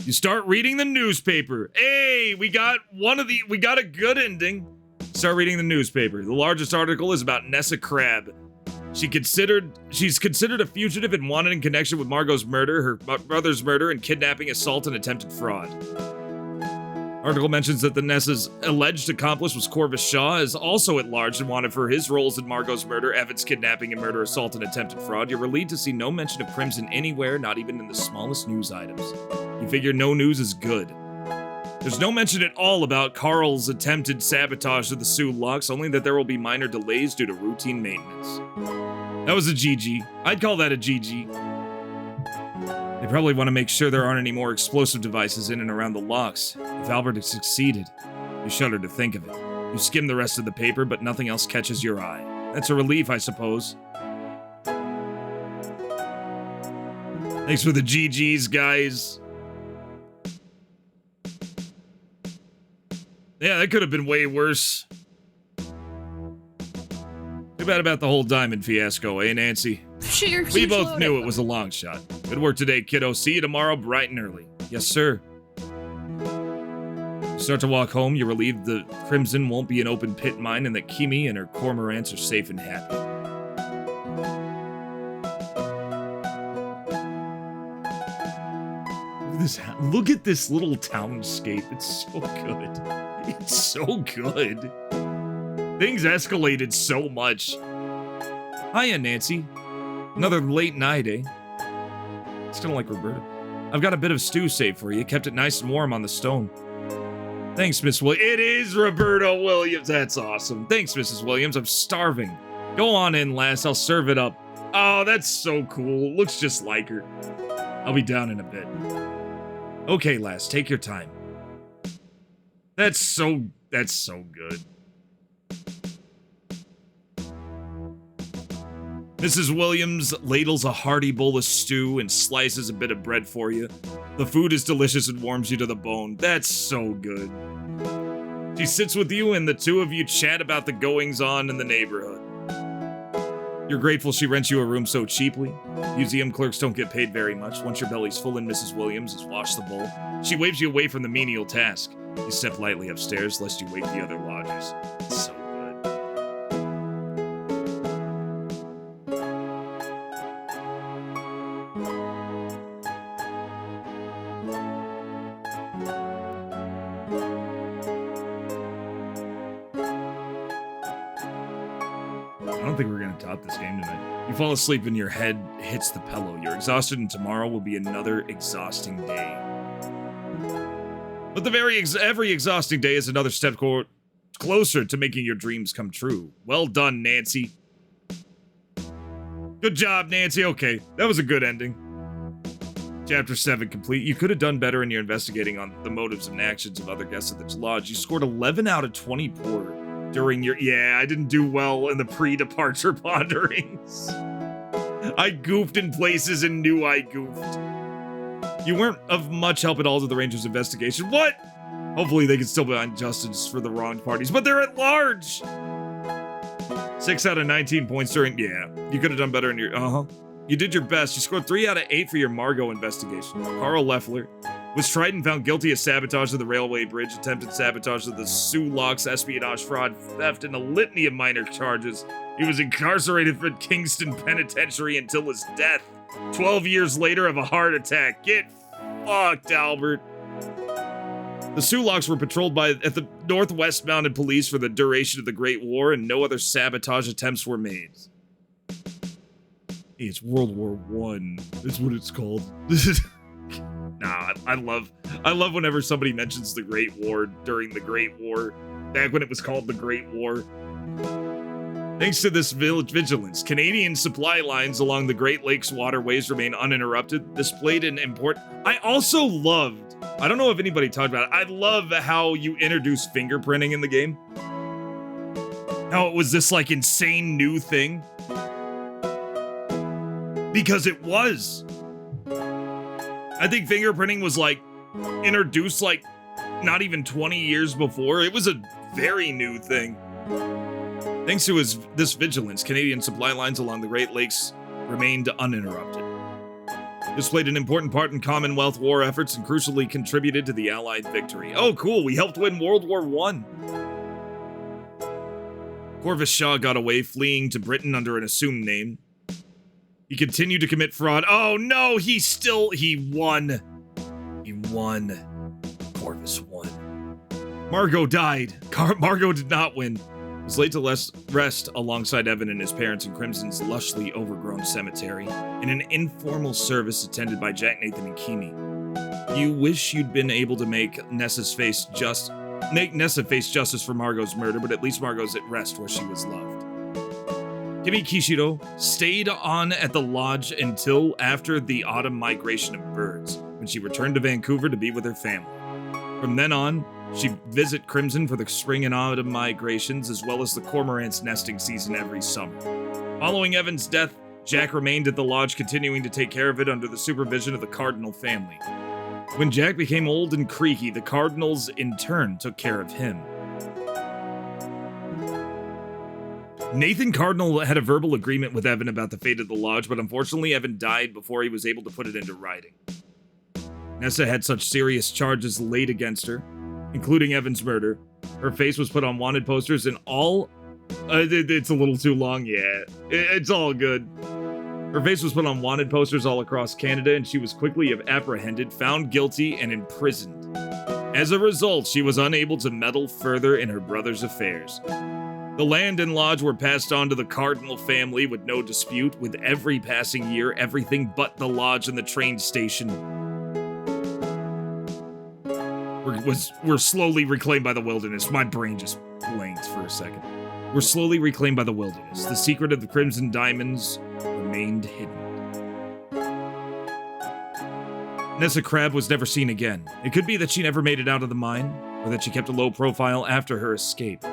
Speaker 7: You start reading the newspaper. Hey, we got a good ending. Start reading the newspaper. The largest article is about Nessa Crab. She's considered a fugitive and wanted in connection with Margot's murder, her brother's murder, and kidnapping, assault, and attempted fraud. Article mentions that the Nessa's alleged accomplice was Corvus Shaw, is also at large and wanted for his roles in Margot's murder, Evan's kidnapping and murder, assault, and attempted fraud. You're relieved to see no mention of Crimson anywhere, not even in the smallest news items. You figure no news is good. There's no mention at all about Carl's attempted sabotage of the Sioux Lux, only that there will be minor delays due to routine maintenance. That was a GG. I'd call that a GG. They probably want to make sure there aren't any more explosive devices in and around the locks. If Albert had succeeded, you shudder to think of it. You skim the rest of the paper, but nothing else catches your eye. That's a relief, I suppose. Thanks for the GGs, guys. Yeah, that could have been way worse. Too bad about the whole diamond fiasco, eh, Nancy? We both knew it was a long shot. Good work today, kiddo. See you tomorrow bright and early. Yes, sir. You start to walk home, you're relieved the Crimson won't be an open pit mine and that Kimi and her cormorants are safe and happy. Look at this little townscape. It's so good. It's so good. Things escalated so much. Hiya, Nancy. Another late night, eh? It's kind of like Roberta. I've got a bit of stew saved for you. Kept it nice and warm on the stone. Thanks, Miss Williams. It is Roberta Williams. That's awesome. Thanks, Mrs. Williams. I'm starving. Go on in, lass. I'll serve it up. Oh, that's so cool. Looks just like her. I'll be down in a bit. Okay, lass. Take your time. That's so good. Mrs. Williams ladles a hearty bowl of stew and slices a bit of bread for you. The food is delicious and warms you to the bone. That's so good. She sits with you and the two of you chat about the goings-on in the neighborhood. You're grateful she rents you a room so cheaply. Museum clerks don't get paid very much. Once your belly's full and Mrs. Williams has washed the bowl, she waves you away from the menial task. You step lightly upstairs lest you wake the other lodgers. So I don't think we're gonna top this game tonight. You fall asleep and your head hits the pillow. You're exhausted and tomorrow will be another exhausting day. But every exhausting day is another step closer to making your dreams come true. Well done, Nancy. Good job, Nancy. Okay, that was a good ending. Chapter 7 complete. You could have done better in your investigating on the motives and actions of other guests at the lodge. You scored 11 out of 20 poor during your... Yeah, I didn't do well in the pre-departure ponderings. I goofed in places and knew I goofed. You weren't of much help at all to the Rangers' investigation. What? Hopefully they can still find justice for the wronged parties, but they're at large! 6 out of 19 points during... Yeah, you could have done better in your... You did your best. You scored 3 out of 8 for your Margot investigation. Carl Leffler was tried and found guilty of sabotage of the railway bridge, attempted sabotage of the Sioux Lux, espionage, fraud, theft, and a litany of minor charges. He was incarcerated for Kingston Penitentiary until his death, 12 years later of a heart attack. Get fucked, Albert. The Sioux Lux were patrolled at the Northwest Mounted Police for the duration of the Great War, and no other sabotage attempts were made. Hey, it's World War I. That's what it's called. Nah, I love whenever somebody mentions the Great War during the Great War, back when it was called the Great War. Thanks to this vigilance, Canadian supply lines along the Great Lakes waterways remain uninterrupted. This played an important... I also loved... I don't know if anybody talked about it. I love how you introduced fingerprinting in the game. How it was this, like, insane new thing. Because it was. I think fingerprinting was, like, introduced, like, not even 20 years before. It was a very new thing. Thanks to this vigilance, Canadian supply lines along the Great Lakes remained uninterrupted. This played an important part in Commonwealth war efforts and crucially contributed to the Allied victory. Oh, cool, we helped win World War I. Corvus Shaw got away, fleeing to Britain under an assumed name. He continued to commit fraud. Oh no, he won. He won. Corvus won. Margot died. Margot did not win. Was laid to rest alongside Evan and his parents in Crimson's lushly overgrown cemetery in an informal service attended by Jack, Nathan, and Kimi. You wish you'd been able to make Nessa face justice for Margot's murder, but at least Margot's at rest where she was loved. Kimi Kishiro stayed on at the lodge until after the autumn migration of birds, when she returned to Vancouver to be with her family. From then on, she'd visit Crimson for the spring and autumn migrations, as well as the cormorant's nesting season every summer. Following Evan's death, Jack remained at the lodge, continuing to take care of it under the supervision of the Cardinal family. When Jack became old and creaky, the Cardinals in turn took care of him. Nathan Cardinal had a verbal agreement with Evan about the fate of the lodge, but unfortunately Evan died before he was able to put it into writing. Nessa had such serious charges laid against her, including Evan's murder. Her face was put on wanted posters and all... it's a little too long, yeah. It's all good. Her face was put on wanted posters all across Canada, and she was quickly apprehended, found guilty, and imprisoned. As a result, she was unable to meddle further in her brother's affairs. The land and lodge were passed on to the Cardinal family with no dispute. With every passing year, everything but the lodge and the train station were slowly reclaimed by the wilderness. My brain just blanked for a second. Were slowly reclaimed by the wilderness. The secret of the Crimson Diamonds remained hidden. Nessa Crab was never seen again. It could be that she never made it out of the mine, or that she kept a low profile after her escape.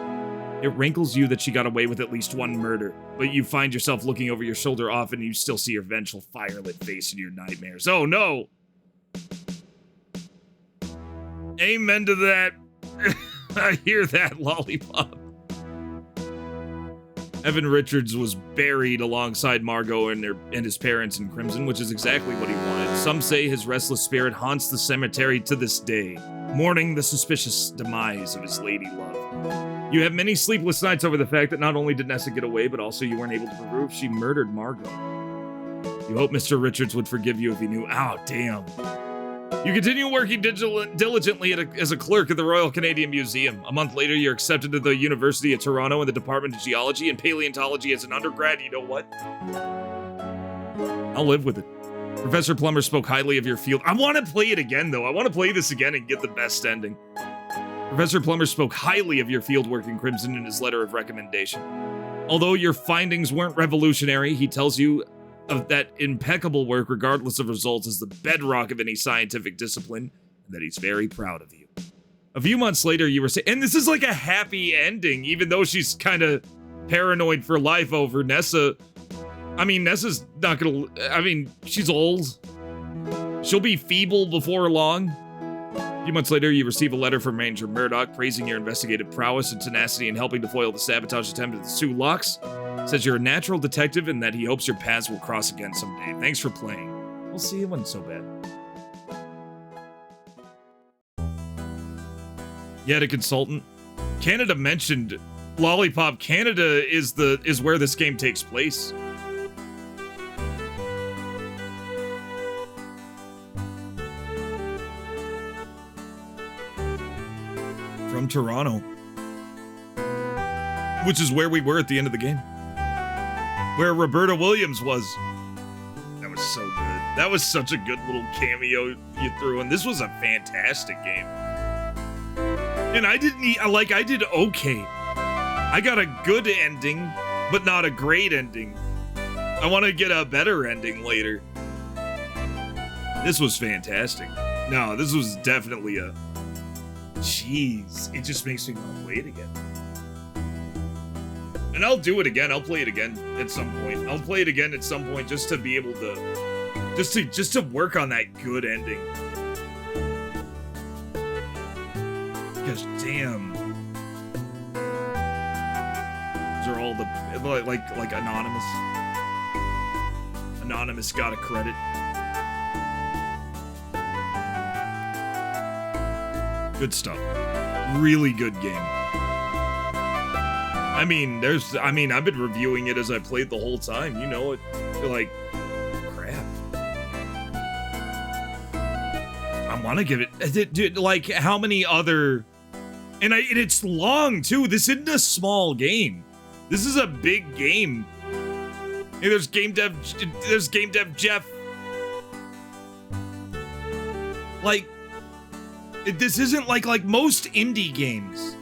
Speaker 7: It rankles you that she got away with at least one murder, but you find yourself looking over your shoulder often and you still see her vengeful firelit face in your nightmares. Oh no! Amen to that. I hear that, Lollipop. Evan Richards was buried alongside Margot and his parents in Crimson, which is exactly what he wanted. Some say his restless spirit haunts the cemetery to this day, mourning the suspicious demise of his lady love. You have many sleepless nights over the fact that not only did Nessa get away, but also you weren't able to prove she murdered Margot. You hope Mr. Richards would forgive you if he knew. Oh, damn. You continue working diligently as a clerk at the Royal Canadian Museum. A month later, you're accepted to the University of Toronto in the Department of Geology and Paleontology as an undergrad. You know what? I'll live with it. Professor Plummer spoke highly of your field. I want to play it again, though. I want to play this again and get the best ending. Professor Plummer spoke highly of your fieldwork in Crimson in his letter of recommendation. Although your findings weren't revolutionary, he tells you of that impeccable work, regardless of results, is the bedrock of any scientific discipline, and that he's very proud of you. A few months later, you were saying, and this is like a happy ending, even though she's kind of paranoid for life over Nessa. I mean, Nessa's not gonna, she's old. She'll be feeble before long. A few months later, you receive a letter from Ranger Murdoch praising your investigative prowess and tenacity in helping to foil the sabotage attempt of the Sioux Locks. Says you're a natural detective and that he hopes your paths will cross again someday. Thanks for playing. We'll see, it wasn't so bad. Yet a consultant. Canada mentioned Lollipop. Canada is where this game takes place. From Toronto. Which is where we were at the end of the game. Where Roberta Williams was. That was so good. That was such a good little cameo you threw in. This was a fantastic game. And I did okay. I got a good ending, but not a great ending. I want to get a better ending later. This was fantastic. No, this was definitely a... Jeez, it just makes me want to play it again. And I'll do it again. I'll play it again at some point. I'll play it again at some point just to be able to... Just to work on that good ending. Because damn. all the like Anonymous. Anonymous got a credit. Good stuff. Really good game. I mean, I've been reviewing it as I played the whole time. You know it. Like, crap. I want to give it, dude, like, how many other, and it's long too. This isn't a small game. This is a big game. Hey, there's game dev Jeff. Like, this isn't like most indie games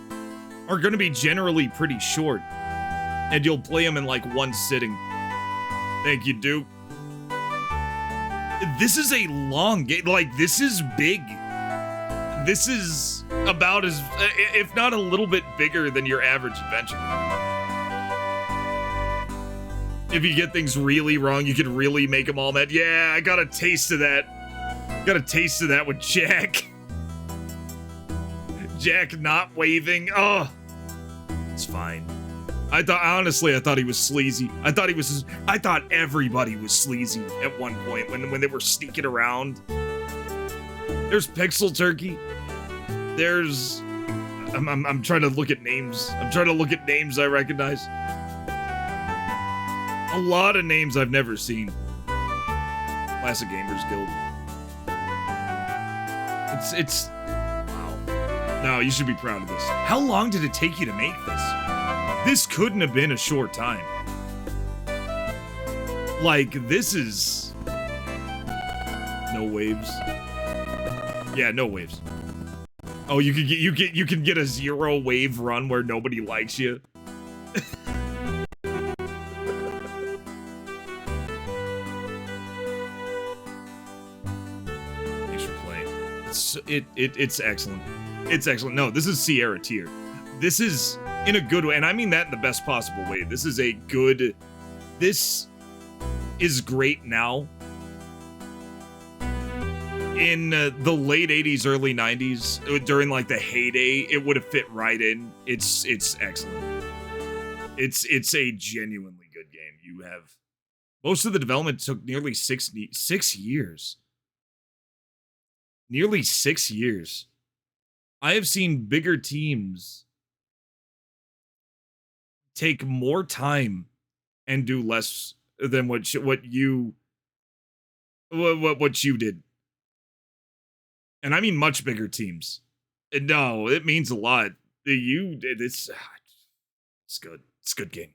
Speaker 7: are going to be generally pretty short, and you'll play them in like one sitting. Thank you, Duke. This is a long game. Like, this is big. This is about as, if not a little bit bigger than your average adventure. If you get things really wrong, you can really make them all mad. Yeah, I got a taste of that. Got a taste of that with Jack. Jack not waving. Oh, it's fine. I thought he was sleazy. I thought everybody was sleazy at one point when they were sneaking around. There's Pixel Turkey. There's, I'm trying to look at names. I'm trying to look at names I recognize. A lot of names I've never seen. Classic Gamers Guild. It's wow. No, you should be proud of this. How long did it take you to make this? This couldn't have been a short time. Like, this is no waves. Yeah, no waves. Oh, you can get a 0 wave run where nobody likes you. Thanks for playing. It's excellent. It's excellent. No, this is Sierra tier. This is in a good way, and I mean that in the best possible way. This is a good. This is great now. In the late 80s, early 90s, during like the heyday, it would have fit right in. It's excellent. It's a genuinely good game. You have most of the development took nearly 6 years. Nearly 6 years. I have seen bigger teams take more time and do less than what you did. And I mean much bigger teams. And no, it means a lot. It's good. It's a good game.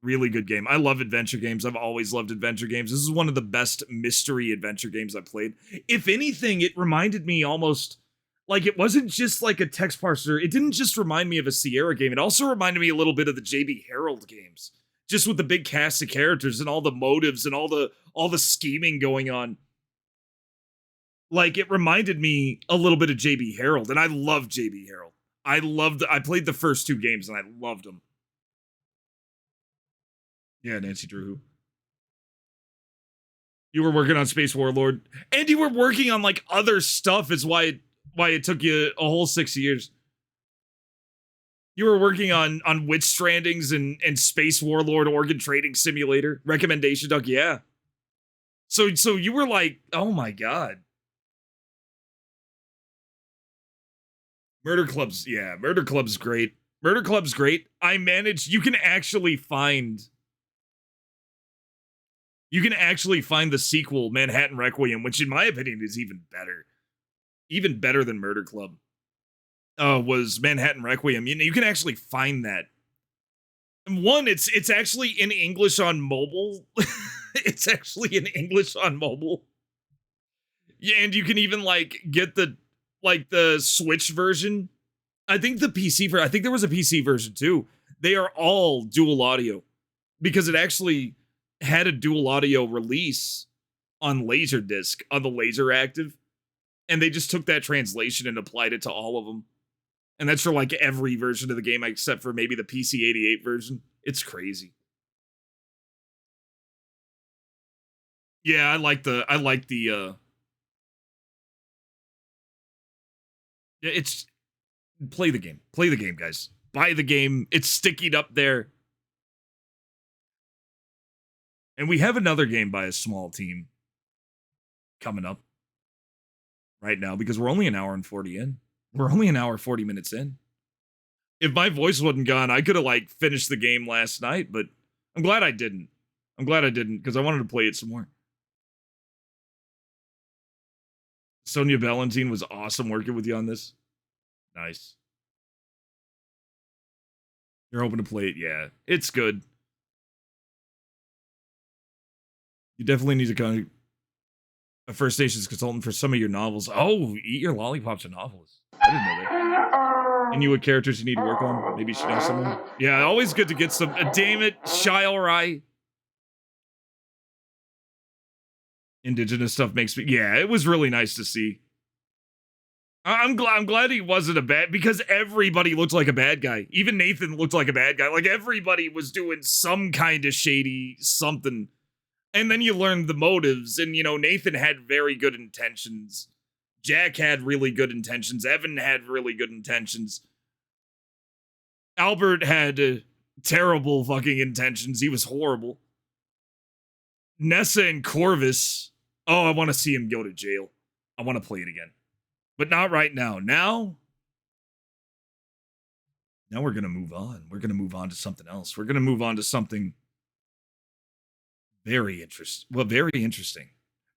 Speaker 7: Really good game. I love adventure games. I've always loved adventure games. This is one of the best mystery adventure games I've played. If anything, it reminded me almost, like, it wasn't just like a text parser. It didn't just remind me of a Sierra game. It also reminded me a little bit of the JB Harold games. Just with the big cast of characters and all the motives and all the scheming going on. Like, it reminded me a little bit of JB Harold, and I love JB Harold. I played the first 2 games, and I loved them. Yeah, Nancy Drew. You were working on Space Warlord, and you were working on, like, other stuff is why it took you a whole 6 years. You were working on Witch Strandings and Space Warlord Organ Trading Simulator. Recommendation, Doug, yeah. So you were like, oh my god. Murder Club's great. Murder Club's great. You can actually find the sequel, Manhattan Requiem, which in my opinion is even better. Even better than Murder Club. Was Manhattan Requiem. You can actually find that. And one, it's actually in English on mobile. It's actually in English on mobile. Yeah, and you can even like get the Switch version. I think there was a PC version too. They are all dual audio because it actually had a dual audio release on Laserdisc on the Laser Active, and they just took that translation and applied it to all of them. And that's for like every version of the game except for maybe the PC-88 version. It's crazy. Yeah, I like the yeah, it's play the game, guys. Buy the game. It's stickied up there. And we have another game by a small team coming up right now because we're only an hour and 40 in. We're only an hour 40 minutes in. If my voice wasn't gone, I could have like finished the game last night, but I'm glad I didn't. I'm glad I didn't because I wanted to play it some more. Sonia Valentine was awesome working with you on this. Nice. You're hoping to play it? Yeah, it's good. You definitely need to go a First Nations consultant for some of your novels. Oh, Eat Your Lollipops a novelist. I didn't know that. And you what characters you need to work on? Maybe you should know someone. Yeah, always good to get some. Damn it, Shile Rai. Indigenous stuff makes me. Yeah, it was really nice to see. I'm glad he wasn't a bad, because everybody looked like a bad guy. Even Nathan looked like a bad guy. Like everybody was doing some kind of shady something. And then you learned the motives, and Nathan had very good intentions. Jack had really good intentions. Evan had really good intentions. Albert had terrible fucking intentions. He was horrible. Nessa and Corvus. Oh, I want to see him go to jail. I want to play it again. But not right now. Now we're going to move on. We're going to move on to something else. We're going to move on to something very interesting. Well, very interesting.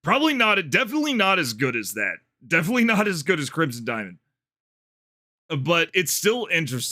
Speaker 7: Definitely not as good as that. Definitely not as good as Crimson Diamond. But it's still interesting.